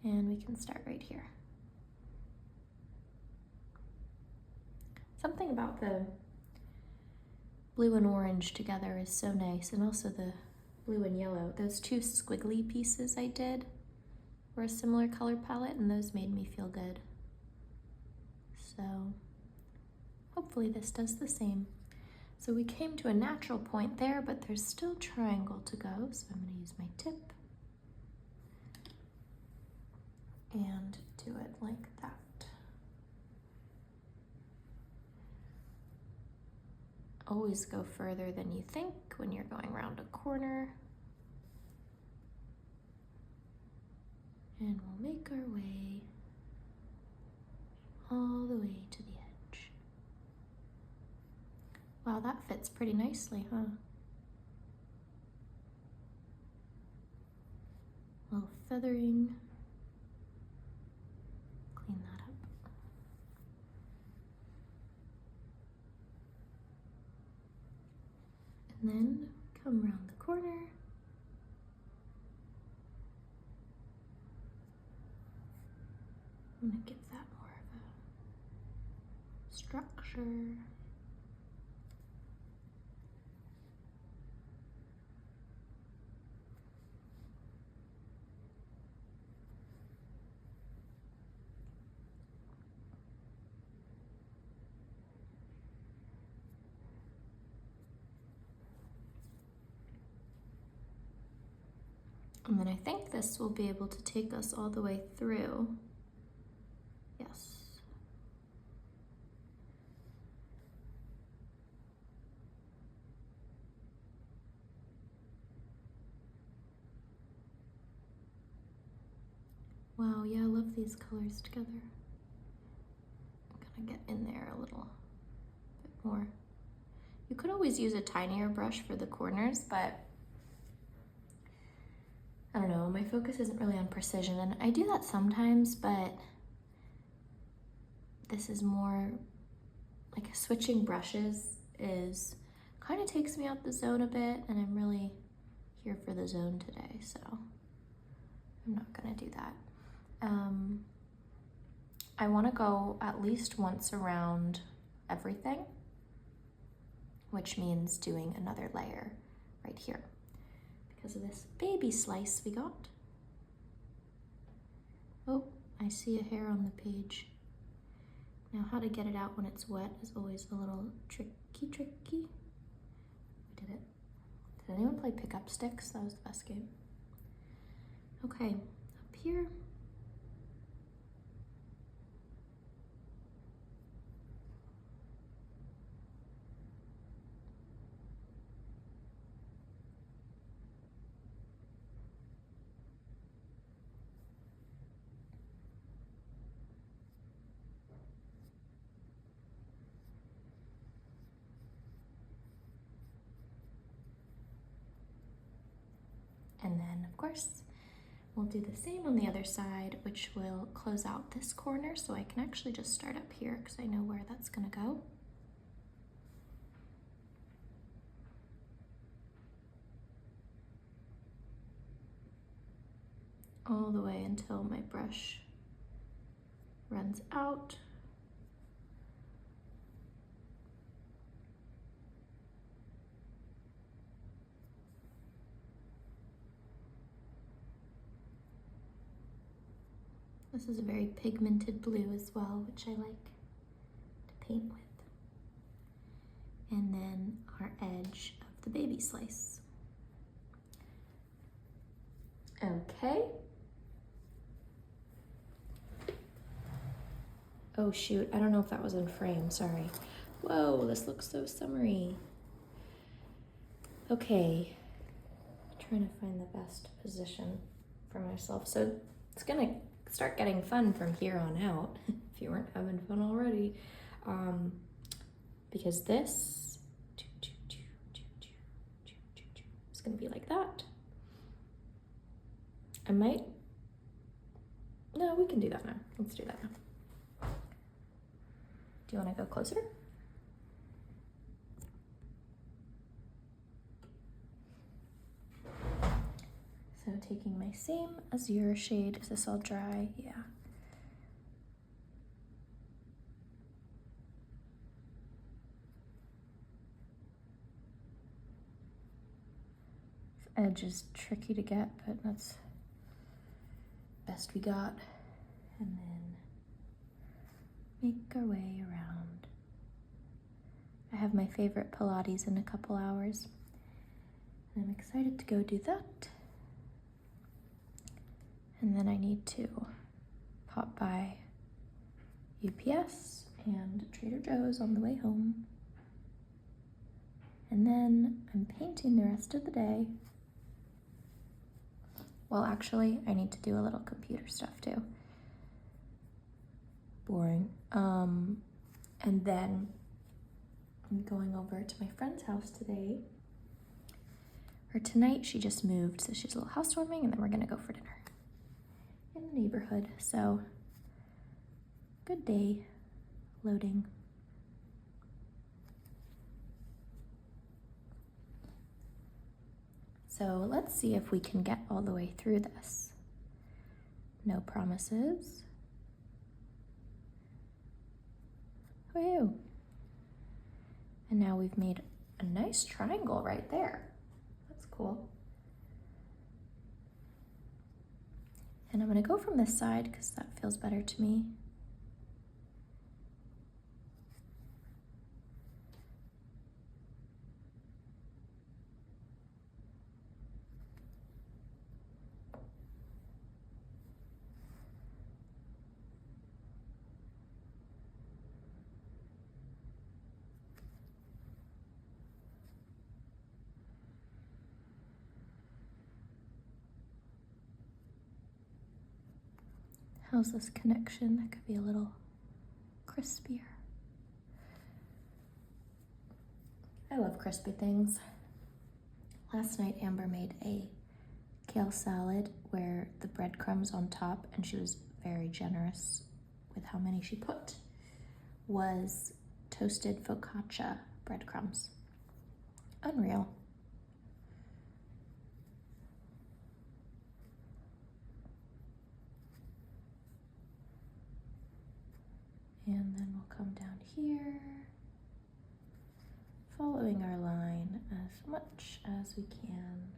Speaker 1: and we can start right here. Something about the blue and orange together is so nice, and also the blue and yellow. Those two squiggly pieces I did were a similar color palette, and those made me feel good. So hopefully this does the same. So we came to a natural point there, but there's still triangle to go, so I'm gonna use my tip and do it like that. always go further than you think when you're going around a corner. And we'll make our way all the way to the edge. Wow, that fits pretty nicely, huh? A little feathering. Clean that up. And then come around the corner. I'm gonna give that more of a structure. And then I think this will be able to take us all the way through. Yes. Wow, yeah, I love these colors together. I'm gonna get in there a little bit more. You could always use a tinier brush for the corners, but I don't know, my focus isn't really on precision, and I do that sometimes, but this is more like switching brushes is kind of takes me out the zone a bit, and I'm really here for the zone today, so I'm not gonna do that. I want to go at least once around everything, which means doing another layer right here because of this baby slice we got. Oh, I see a hair on the page. Now how to get it out when it's wet is always a little tricky. We did it. Did anyone play Pick-Up Sticks? That was the best game. Okay, up here. And then, of course, we'll do the same on the other side, which will close out this corner. So I can actually just start up here because I know where that's gonna go. All the way until my brush runs out. This is a very pigmented blue as well, which I like to paint with. And then our edge of the baby slice. Okay. Oh shoot, I don't know if that was in frame, sorry. Whoa, this looks so summery. Okay, trying to find the best position for myself. So it's gonna start getting fun from here on out, if you weren't having fun already. Because this is gonna be like that. I might, no, we can do that now. Let's do that now. Do you wanna go closer? So taking my same azure shade, is this all dry? Yeah. This edge is tricky to get, but that's best we got. And then make our way around. I have my favorite Pilates in a couple hours. And I'm excited to go do that. And then I need to pop by UPS and Trader Joe's on the way home. And then I'm painting the rest of the day. Well, actually, I need to do a little computer stuff too. Boring. And then I'm going over to my friend's house today. Or tonight, she just moved, so she's a little housewarming, and then we're gonna go for dinner in the neighborhood. So, good day, loading. So let's see if we can get all the way through this. No promises. Woo! And now we've made a nice triangle right there. That's cool. And I'm gonna go from this side because that feels better to me. How's this connection? That could be a little crispier. I love crispy things. Last night Amber made a kale salad where the breadcrumbs on top, and she was very generous with how many she put, was toasted focaccia breadcrumbs. Unreal. And then we'll come down here, following our line as much as we can.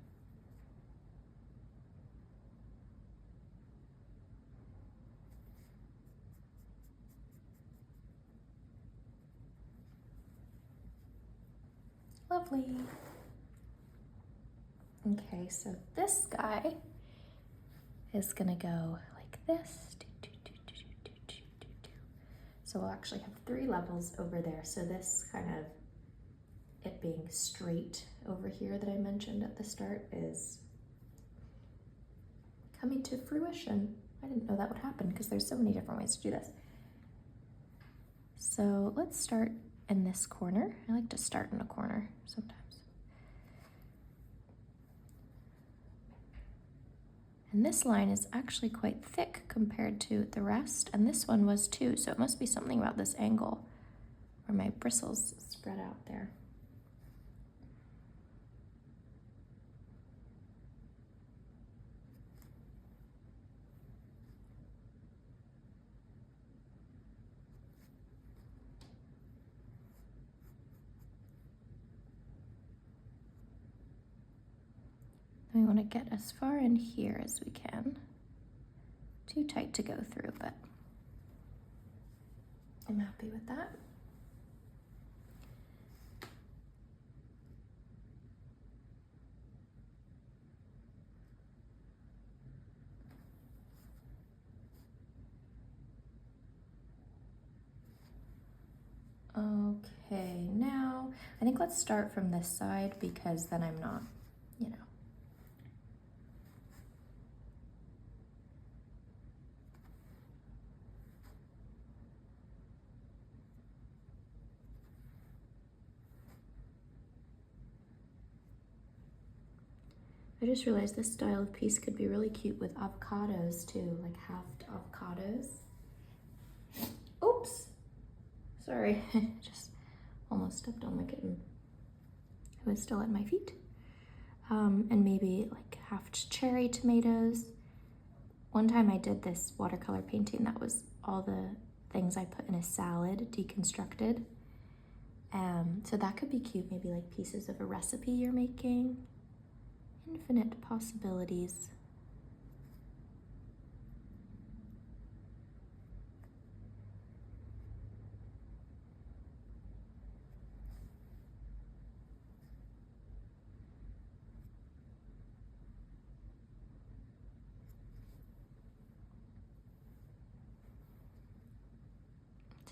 Speaker 1: Lovely. Okay, so this guy is gonna go like this. So we'll actually have 3 levels over there. So this kind of, it being straight over here that I mentioned at the start, is coming to fruition. I didn't know that would happen because there's so many different ways to do this. So let's start in this corner. I like to start in a corner sometimes. And this line is actually quite thick compared to the rest, and this one was too, so it must be something about this angle where my bristles spread out there. We want to get as far in here as we can. Too tight to go through, but I'm happy with that. Okay, now I think let's start from this side because then I'm not, you know. I just realized this style of piece could be really cute with avocados too, like halved avocados. Oops, sorry, just almost stepped on my kitten who is still at my feet. And maybe like halved cherry tomatoes. One time I did this watercolor painting that was all the things I put in a salad deconstructed. So that could be cute, maybe like pieces of a recipe you're making. Infinite possibilities.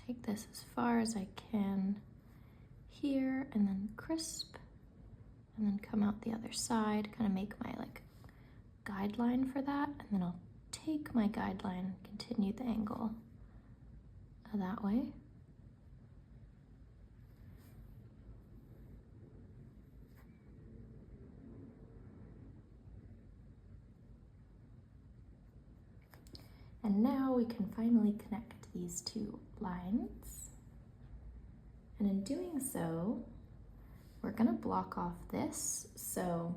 Speaker 1: Take this as far as I can here and then crisp and then come out the other side, kind of make my like guideline for that, and then I'll take my guideline and continue the angle that way. And now we can finally connect these two lines. And in doing so, we're gonna block off this, so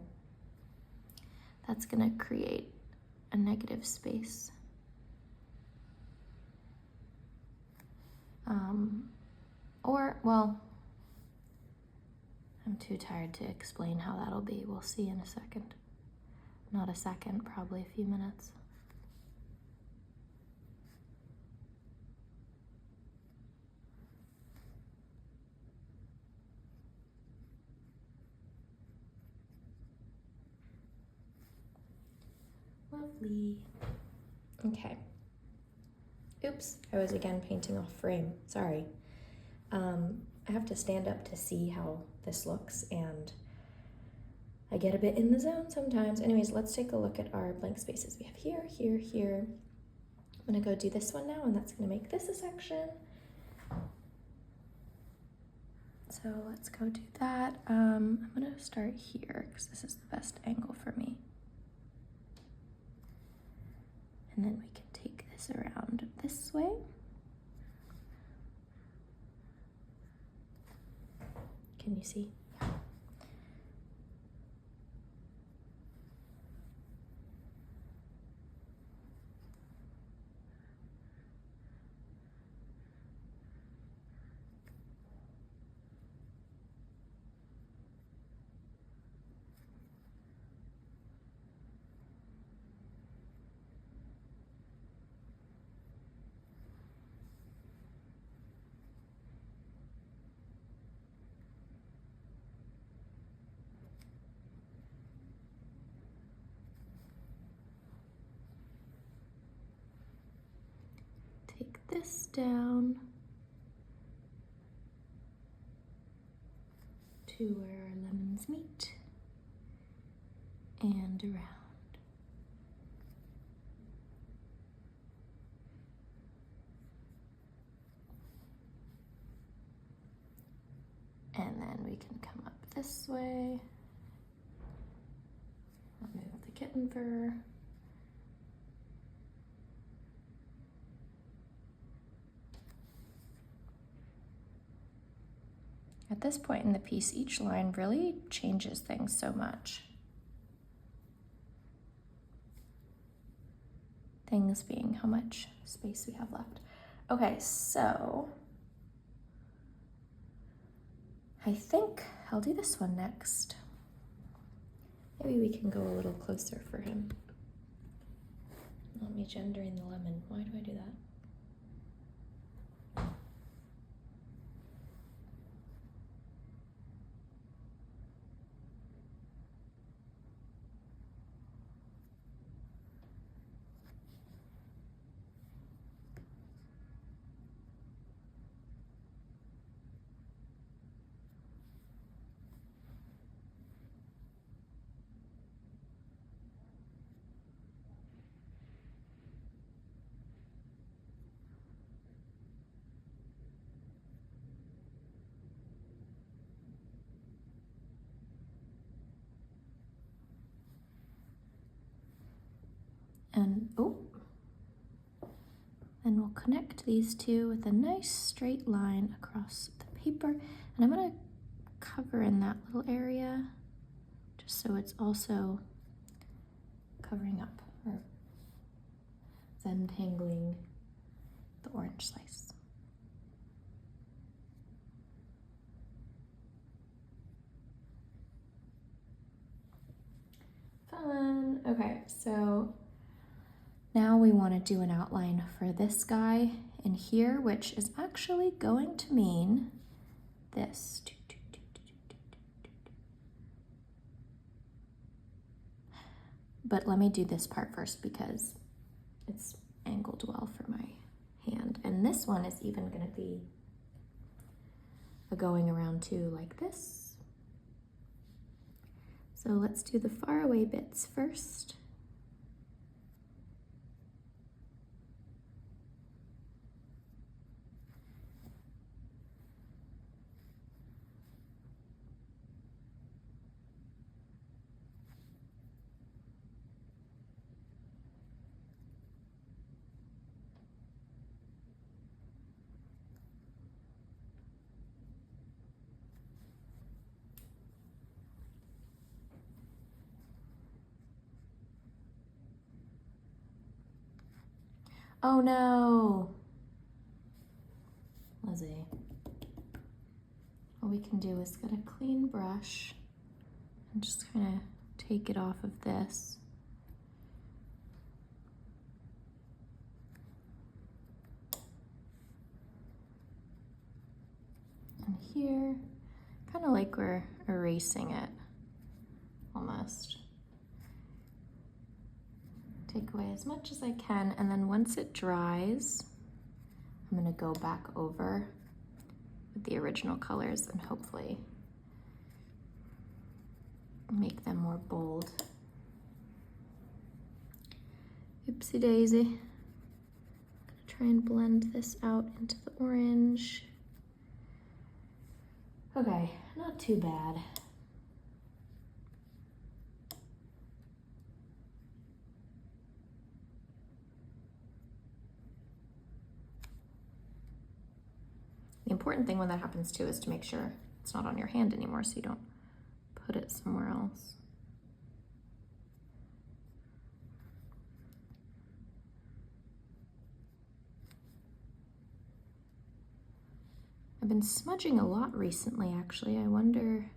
Speaker 1: that's gonna create a negative space. Well, I'm too tired to explain how that'll be. We'll see in a second. Not a second, probably a few minutes. Lovely. Okay. Oops, I was again painting off frame. Sorry. I have to stand up to see how this looks, and I get a bit in the zone sometimes. Anyways, let's take a look at our blank spaces. We have here, here, here. I'm gonna go do this one now, and that's gonna make this a section. So let's go do that. I'm gonna start here because this is the best angle for me. And then we can take this around this way. Can you see? Yeah. Take this down to where our lemons meet and around. And then we can come up this way, remove the kitten fur. At this point in the piece, each line really changes things so much. Things being how much space we have left. Okay, so I think I'll do this one next. Maybe we can go a little closer for him. Not me gendering the lemon. Why do I do that? And then we'll connect these two with a nice straight line across the paper. And I'm gonna cover in that little area just so it's also covering up or Zen tangling the orange slice. Fun. Okay, so now we want to do an outline for this guy in here, which is actually going to mean this. But let me do this part first because it's angled well for my hand. And this one is even going to be a going around too, like this. So let's do the faraway bits first. Oh no, Lizzie. What we can do is get a clean brush and just kind of take it off of this. And here, kind of like we're erasing it, almost. Take away as much as I can, and then once it dries, I'm gonna go back over with the original colors and hopefully make them more bold. Oopsie daisy. I'm gonna try and blend this out into the orange. Okay, not too bad. The important thing when that happens too is to make sure it's not on your hand anymore so you don't put it somewhere else. I've been smudging a lot recently, actually. I wonder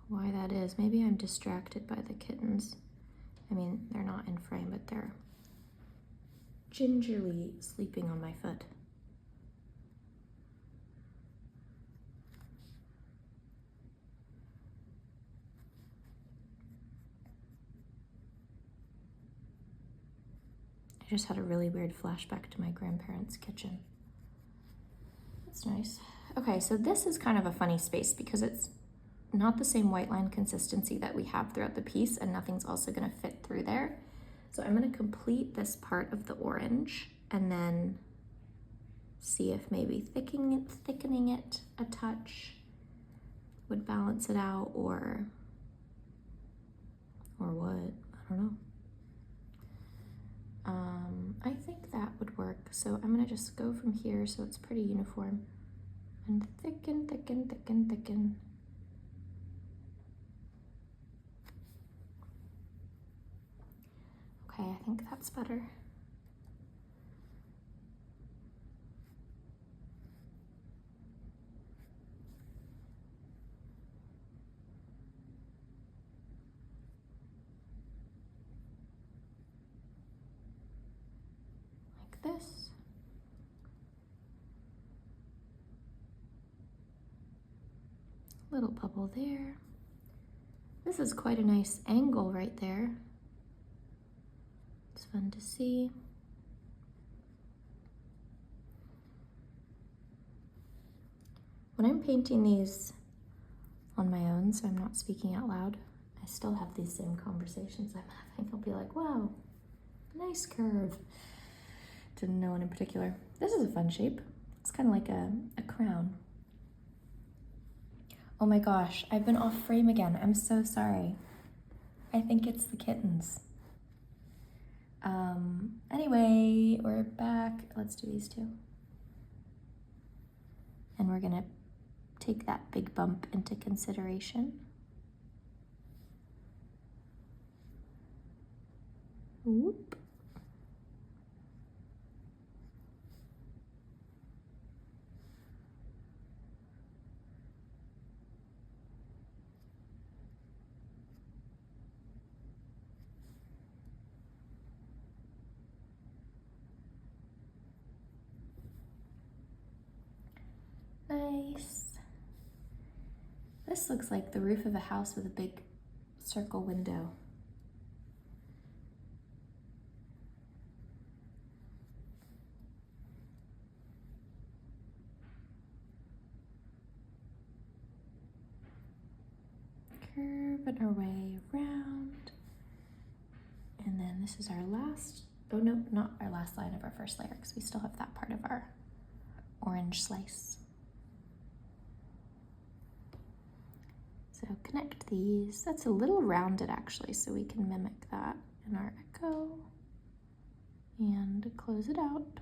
Speaker 1: why that is. Maybe I'm distracted by the kittens. I mean, they're not in frame, but they're gingerly sleeping on my foot. I just had a really weird flashback to my grandparents' kitchen. That's nice. Okay, so this is kind of a funny space because it's not the same white line consistency that we have throughout the piece, and nothing's also gonna fit through there. So I'm gonna complete this part of the orange and then see if maybe thickening it a touch would balance it out, or what, I don't know. I think that would work. So I'm gonna just go from here so it's pretty uniform and thicken, thicken, thicken, thicken. Okay, I think that's better. This. Little bubble there. This is quite a nice angle right there. It's fun to see. When I'm painting these on my own, so I'm not speaking out loud, I still have these same conversations I'm having. I'll be like, wow, nice curve. Didn't know one in particular. This is a fun shape. It's kind of like a crown. Oh my gosh, I've been off frame again. I'm so sorry. I think it's the kittens. Anyway, we're back. Let's do these two. And we're gonna take that big bump into consideration. Whoop. Nice. This looks like the roof of a house with a big circle window. curve in our way around. And then this is our last, oh no, not our last line of our first layer because we still have that part of our orange slice. So connect these. That's a little rounded actually, so we can mimic that in our echo and close it out.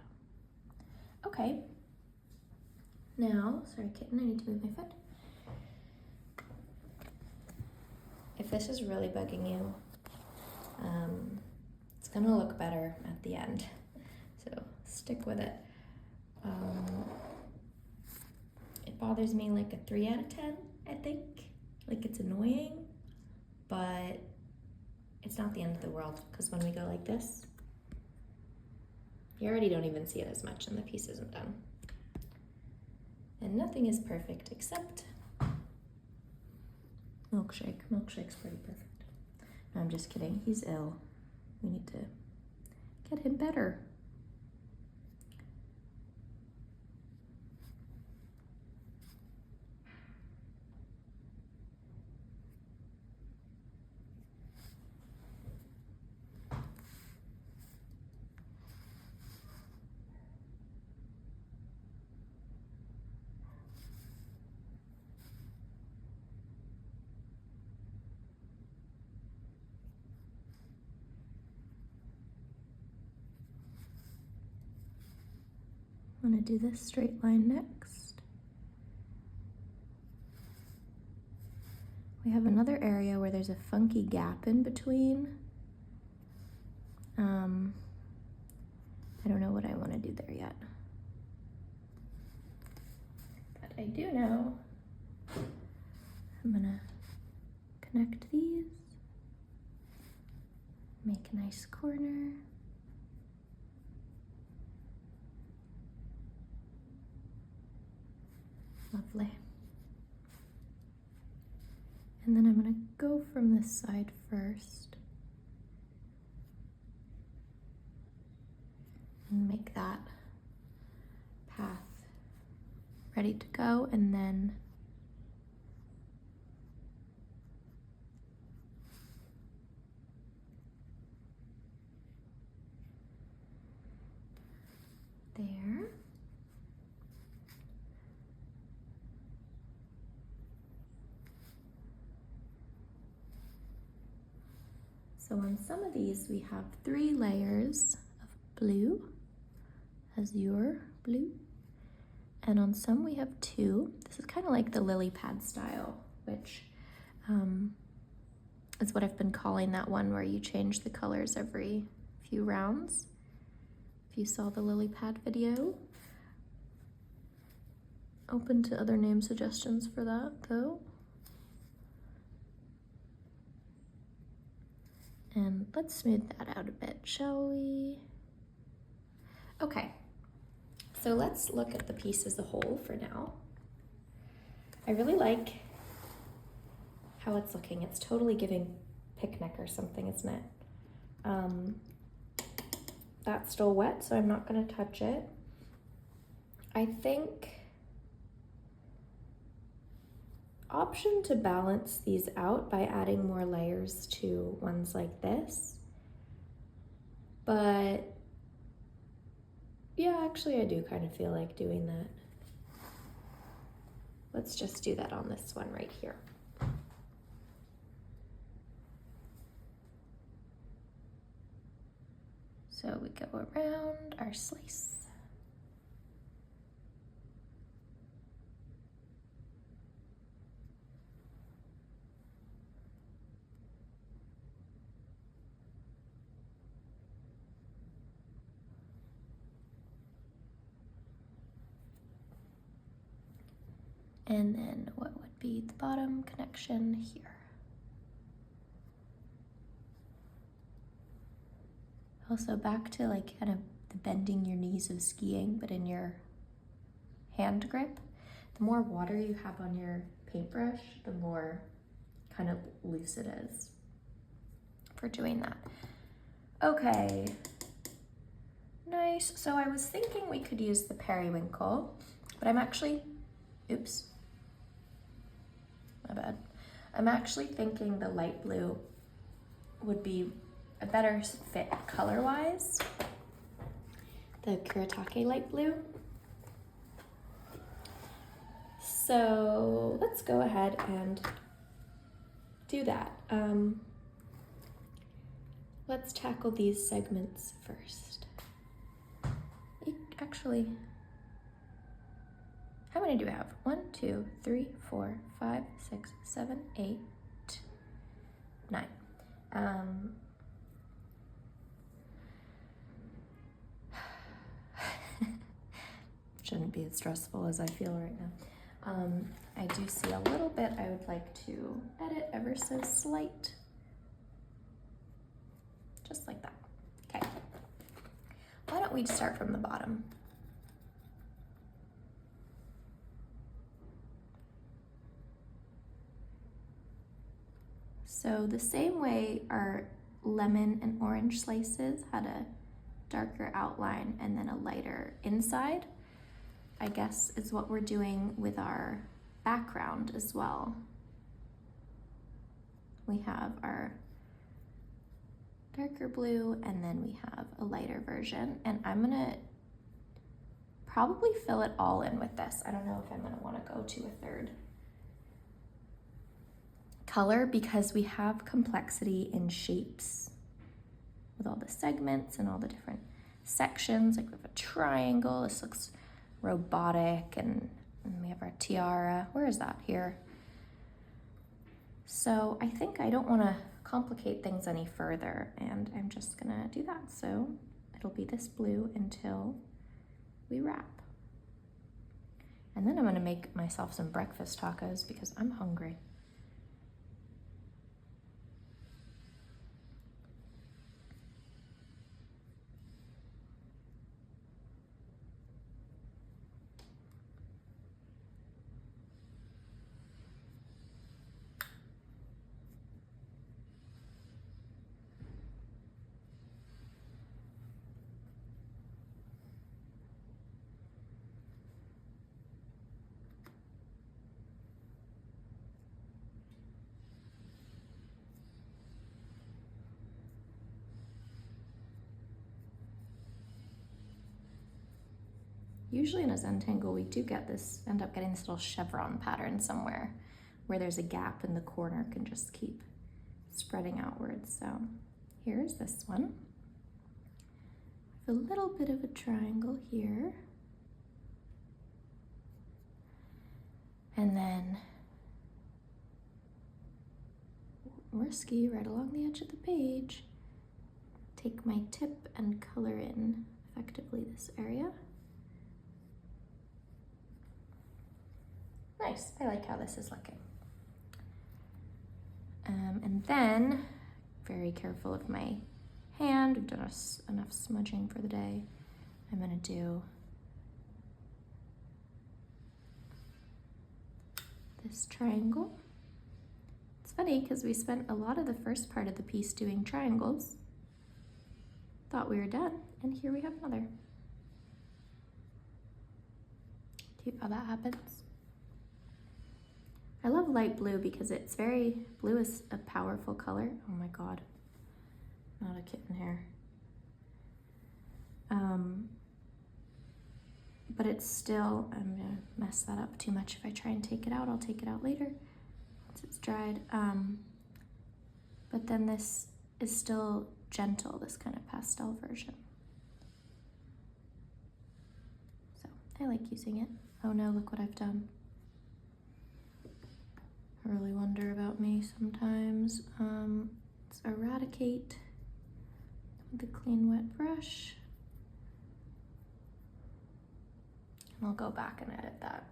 Speaker 1: Okay. Now, sorry kitten, I need to move my foot. If this is really bugging you, it's gonna look better at the end, so stick with it. It bothers me like a 3 out of 10, I think. Like it's annoying, but it's not the end of the world, because when we go like this, you already don't even see it as much and the piece isn't done. And nothing is perfect except Milkshake. Milkshake's pretty perfect. No, I'm just kidding. He's ill. We need to get him better. I'm gonna do this straight line next. We have another area where there's a funky gap in between. I don't know what I want to do there yet. But I do know I'm gonna connect these, make a nice corner. Lovely. And then I'm gonna go from this side first and make that path ready to go, and then there. So on some of these we have 3 layers of blue, azure blue, and on some we have 2. This is kind of like the lily pad style, which is what I've been calling that one where you change the colors every few rounds. If you saw the lily pad video. Open to other name suggestions for that though. And let's smooth that out a bit, shall we? Okay, so let's look at the piece as a whole for now. I really like how it's looking. It's totally giving picnic or something, isn't it? That's still wet, so I'm not gonna touch it. I think option to balance these out by adding more layers to ones like this. But yeah, actually I do kind of feel like doing that. Let's just do that on this one right here. So we go around our slice. And then what would be the bottom connection here? Also back to like kind of the bending your knees of skiing, but in your hand grip. The more water you have on your paintbrush, the more kind of loose it is for doing that. Okay, nice. So I was thinking we could use the periwinkle, but I'm actually, oops, my bad. I'm actually thinking the light blue would be a better fit color-wise. The Kuretake light blue. So let's go ahead and do that. Let's tackle these segments first. Actually, how many do we have? 1, 2, 3, 4, 5, 6, 7, 8, 9. Shouldn't be as stressful as I feel right now. I do see a little bit I would like to edit ever so slight. Just like that. Okay. Why don't we start from the bottom? So the same way our lemon and orange slices had a darker outline and then a lighter inside, I guess is what we're doing with our background as well. We have our darker blue and then we have a lighter version, and I'm gonna probably fill it all in with this. I don't know if I'm gonna wanna go to a third color because we have complexity in shapes with all the segments and all the different sections. Like we have a triangle, this looks robotic, and we have our tiara. Where is that? Here. So I think I don't want to complicate things any further, and I'm just gonna do that. So it'll be this blue until we wrap. And then I'm gonna make myself some breakfast tacos because I'm hungry. Usually in a Zen Tangle, we do get this, end up getting this little chevron pattern somewhere where there's a gap and the corner can just keep spreading outwards. So here's this one. A little bit of a triangle here. And then risky right along the edge of the page. Take my tip and color in effectively this area. Nice, I like how this is looking. And then, very careful of my hand, we've done enough smudging for the day. I'm gonna do this triangle. It's funny because we spent a lot of the first part of the piece doing triangles. Thought we were done, and here we have another. Cute how that happens. I love light blue because it's blue is a powerful color. Oh my God, not a kitten hair. But it's still, I'm gonna mess that up too much if I try and take it out. I'll take it out later once it's dried. But then this is still gentle, this kind of pastel version. So I like using it. Oh no, look what I've done. I really wonder about me sometimes. Let's eradicate with a clean wet brush. And I'll go back and edit that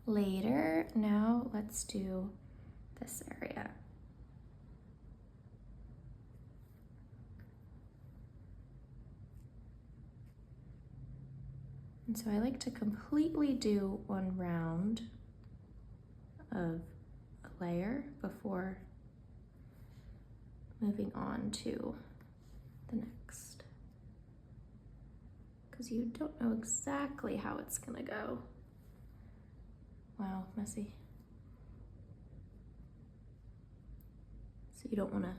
Speaker 1: later. Now let's do this area. And so I like to completely do one round of a layer before moving on to the next, because you don't know exactly how it's gonna go. Wow, messy. So you don't want to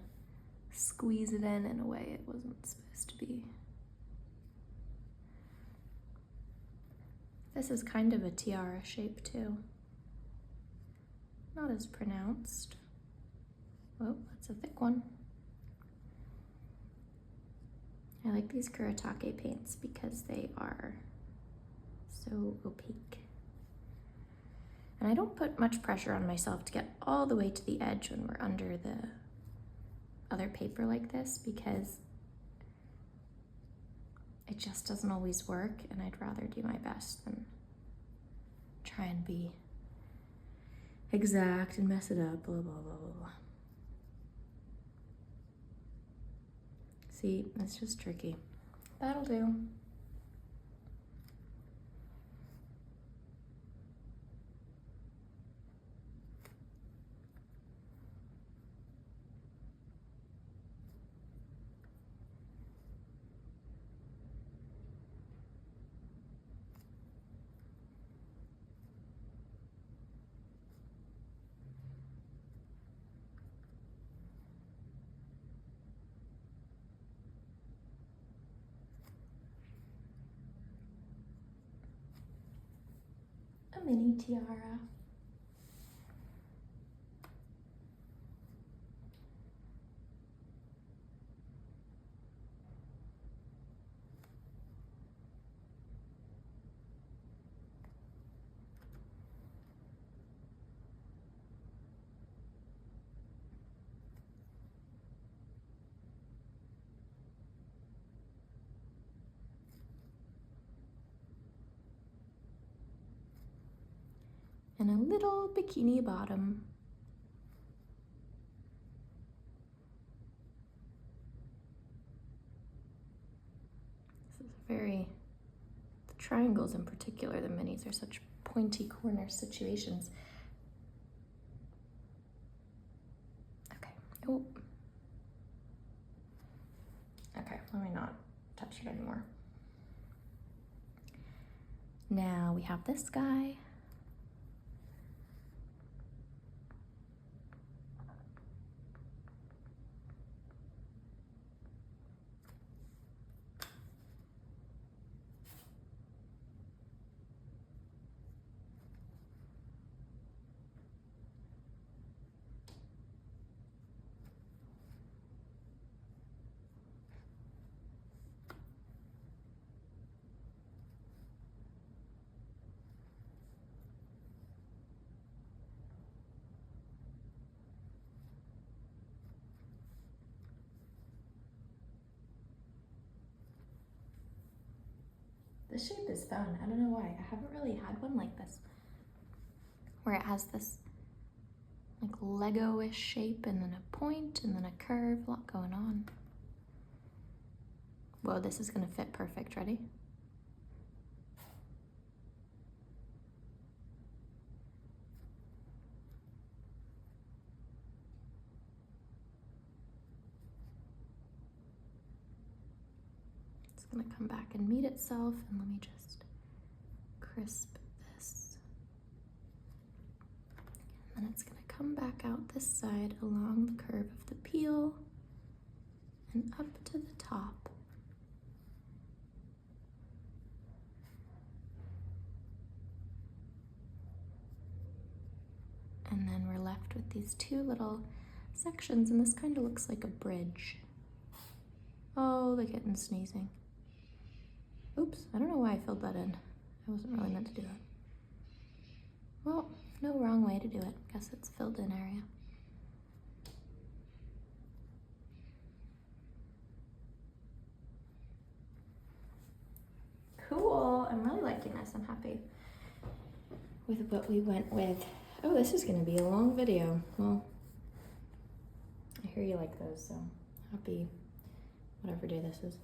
Speaker 1: squeeze it in a way it wasn't supposed to be. This is kind of a tiara shape too. Not as pronounced. Oh, that's a thick one. I like these Kuretake paints because they are so opaque. And I don't put much pressure on myself to get all the way to the edge when we're under the other paper like this, because it just doesn't always work, and I'd rather do my best than try and be exact and mess it up, blah, blah, blah, blah, blah. See, it's just tricky. That'll do. A mini tiara. And a little bikini bottom. This is very, the triangles in particular, the minis are such pointy corner situations. Okay, oh. Okay, let me not touch it anymore. Now we have this guy. This shape is fun. I don't know why. I haven't really had one like this, where it has this like Lego-ish shape and then a point and then a curve, a lot going on. Whoa, this is gonna fit perfect. Ready? It's gonna come back and meet itself, and let me just crisp this. And then it's gonna come back out this side along the curve of the peel and up to the top. And then we're left with these two little sections, and this kind of looks like a bridge. Oh, the kitten's sneezing. Oops, I don't know why I filled that in. I wasn't really meant to do that. Well, no wrong way to do it. Guess it's filled in area. Cool, I'm really liking this. I'm happy with what we went with. Oh, this is gonna be a long video. Well, I hear you like those, so happy whatever day this is.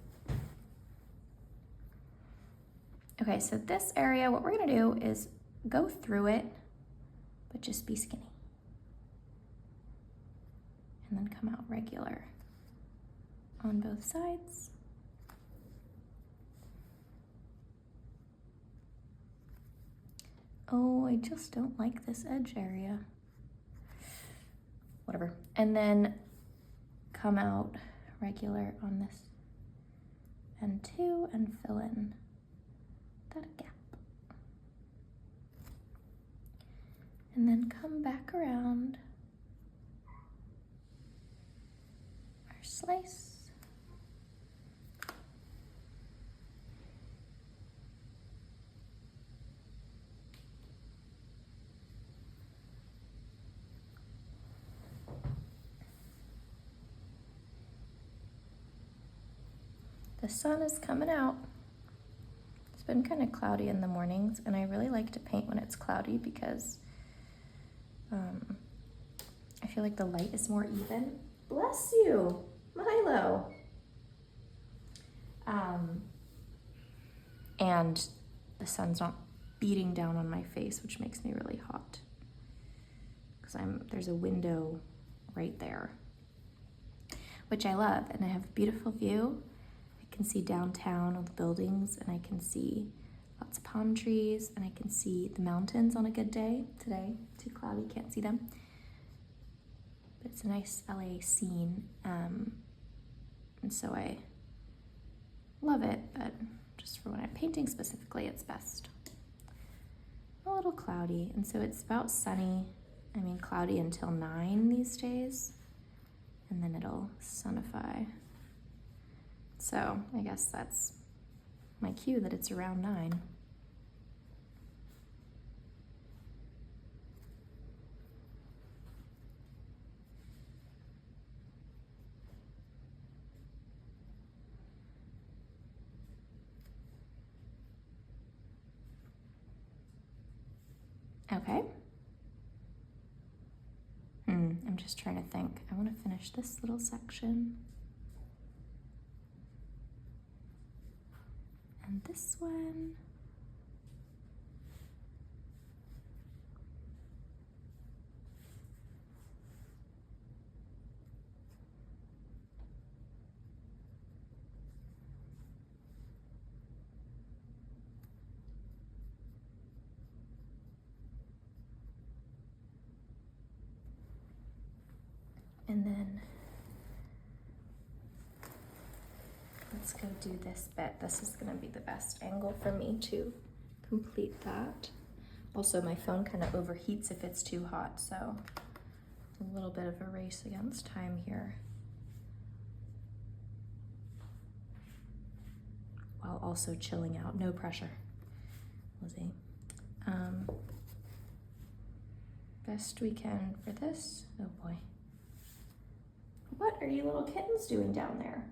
Speaker 1: Okay, so this area, what we're gonna do is go through it, but just be skinny. And then come out regular on both sides. Oh, I just don't like this edge area. Whatever. And then come out regular on this end too and fill in that gap. And then come back around our slice. The sun is coming out. It's been kind of cloudy in the mornings, and I really like to paint when it's cloudy because I feel like the light is more even. Bless you, Milo. And the sun's not beating down on my face, which makes me really hot because there's a window right there, which I love, and I have a beautiful view. I can see downtown, all the buildings, and I can see lots of palm trees, and I can see the mountains on a good day. Today, too cloudy, can't see them. But it's a nice LA scene, and so I love it, but just for when I'm painting specifically, it's best. A little cloudy, and so it's about sunny, cloudy until 9 these days, and then it'll sunify. So I guess that's my cue that it's around 9. Okay. I'm just trying to think. I want to finish this little section. And this one. And then let's go do this bit. This is gonna be the best angle for me to complete that. Also, my phone kind of overheats if it's too hot, so a little bit of a race against time here. While also chilling out, no pressure, Lizzie. Best we can for this. Oh boy. What are you little kittens doing down there?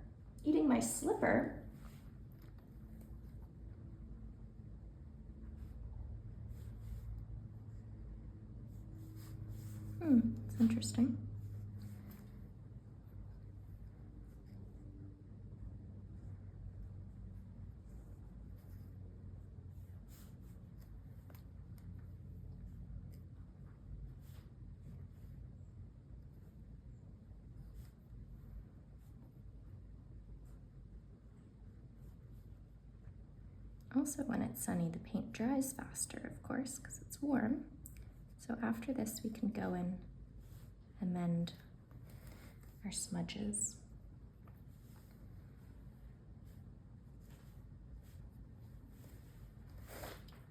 Speaker 1: Eating my slipper? It's interesting. Also, when it's sunny, the paint dries faster, of course, because it's warm. So after this, we can go and amend our smudges.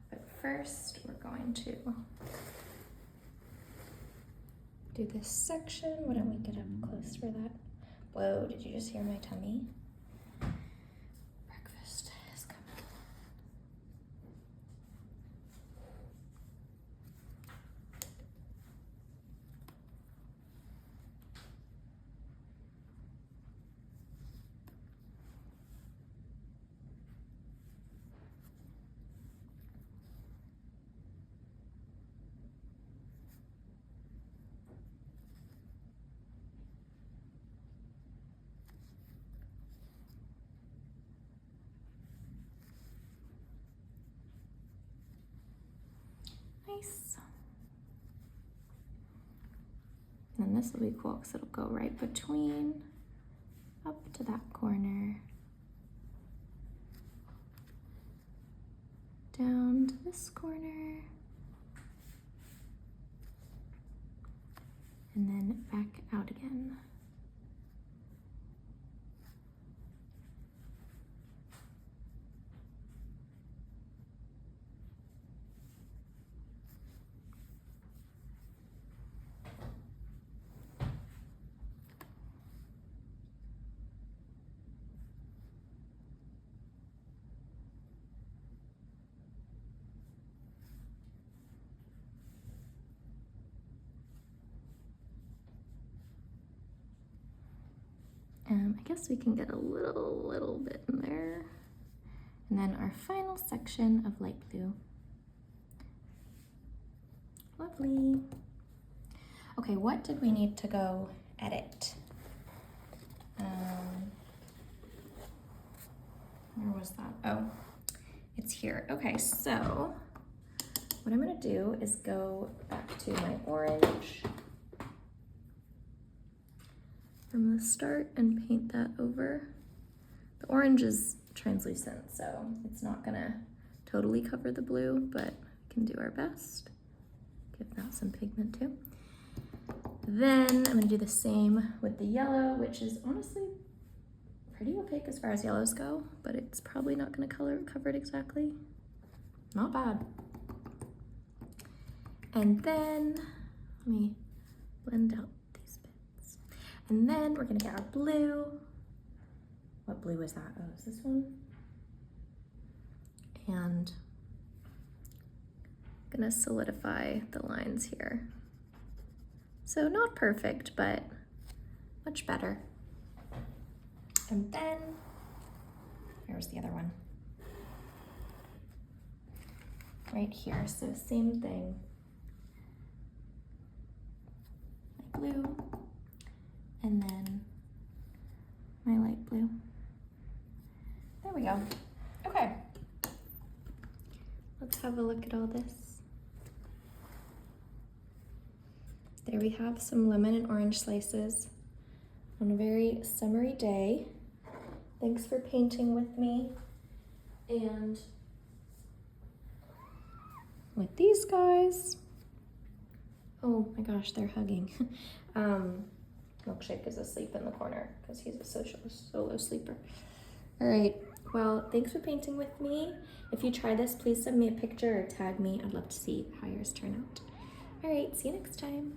Speaker 1: But first, we're going to do this section. Why don't we get up close for that? Whoa, did you just hear my tummy? Breakfast is coming. Nice. And this will be cool because it'll go right between, up to that corner, down to this corner, and then back out again. I guess we can get a little bit in there. And then our final section of light blue. Lovely. Okay, what did we need to go edit? Where was that? Oh, it's here. Okay, so what I'm gonna do is go back to my orange from the start and paint that over. The orange is translucent, so it's not gonna totally cover the blue, but we can do our best. Give that some pigment too. Then I'm gonna do the same with the yellow, which is honestly pretty opaque as far as yellows go, but it's probably not gonna cover it exactly. Not bad. And then, let me blend out these bits. And then we're gonna get our blue. What blue is that? Oh, is this one? And I'm gonna solidify the lines here. So not perfect, but much better. And then, where's the other one? Right here, so same thing. My blue, and then my light blue. There we go. Okay. Let's have a look at all this. There we have some lemon and orange slices on a very summery day. Thanks for painting with me. And with these guys, oh my gosh, they're hugging. Milkshake is asleep in the corner because he's a solo sleeper. All right, well, thanks for painting with me. If you try this, please send me a picture or tag me. I'd love to see how yours turn out. All right, see you next time.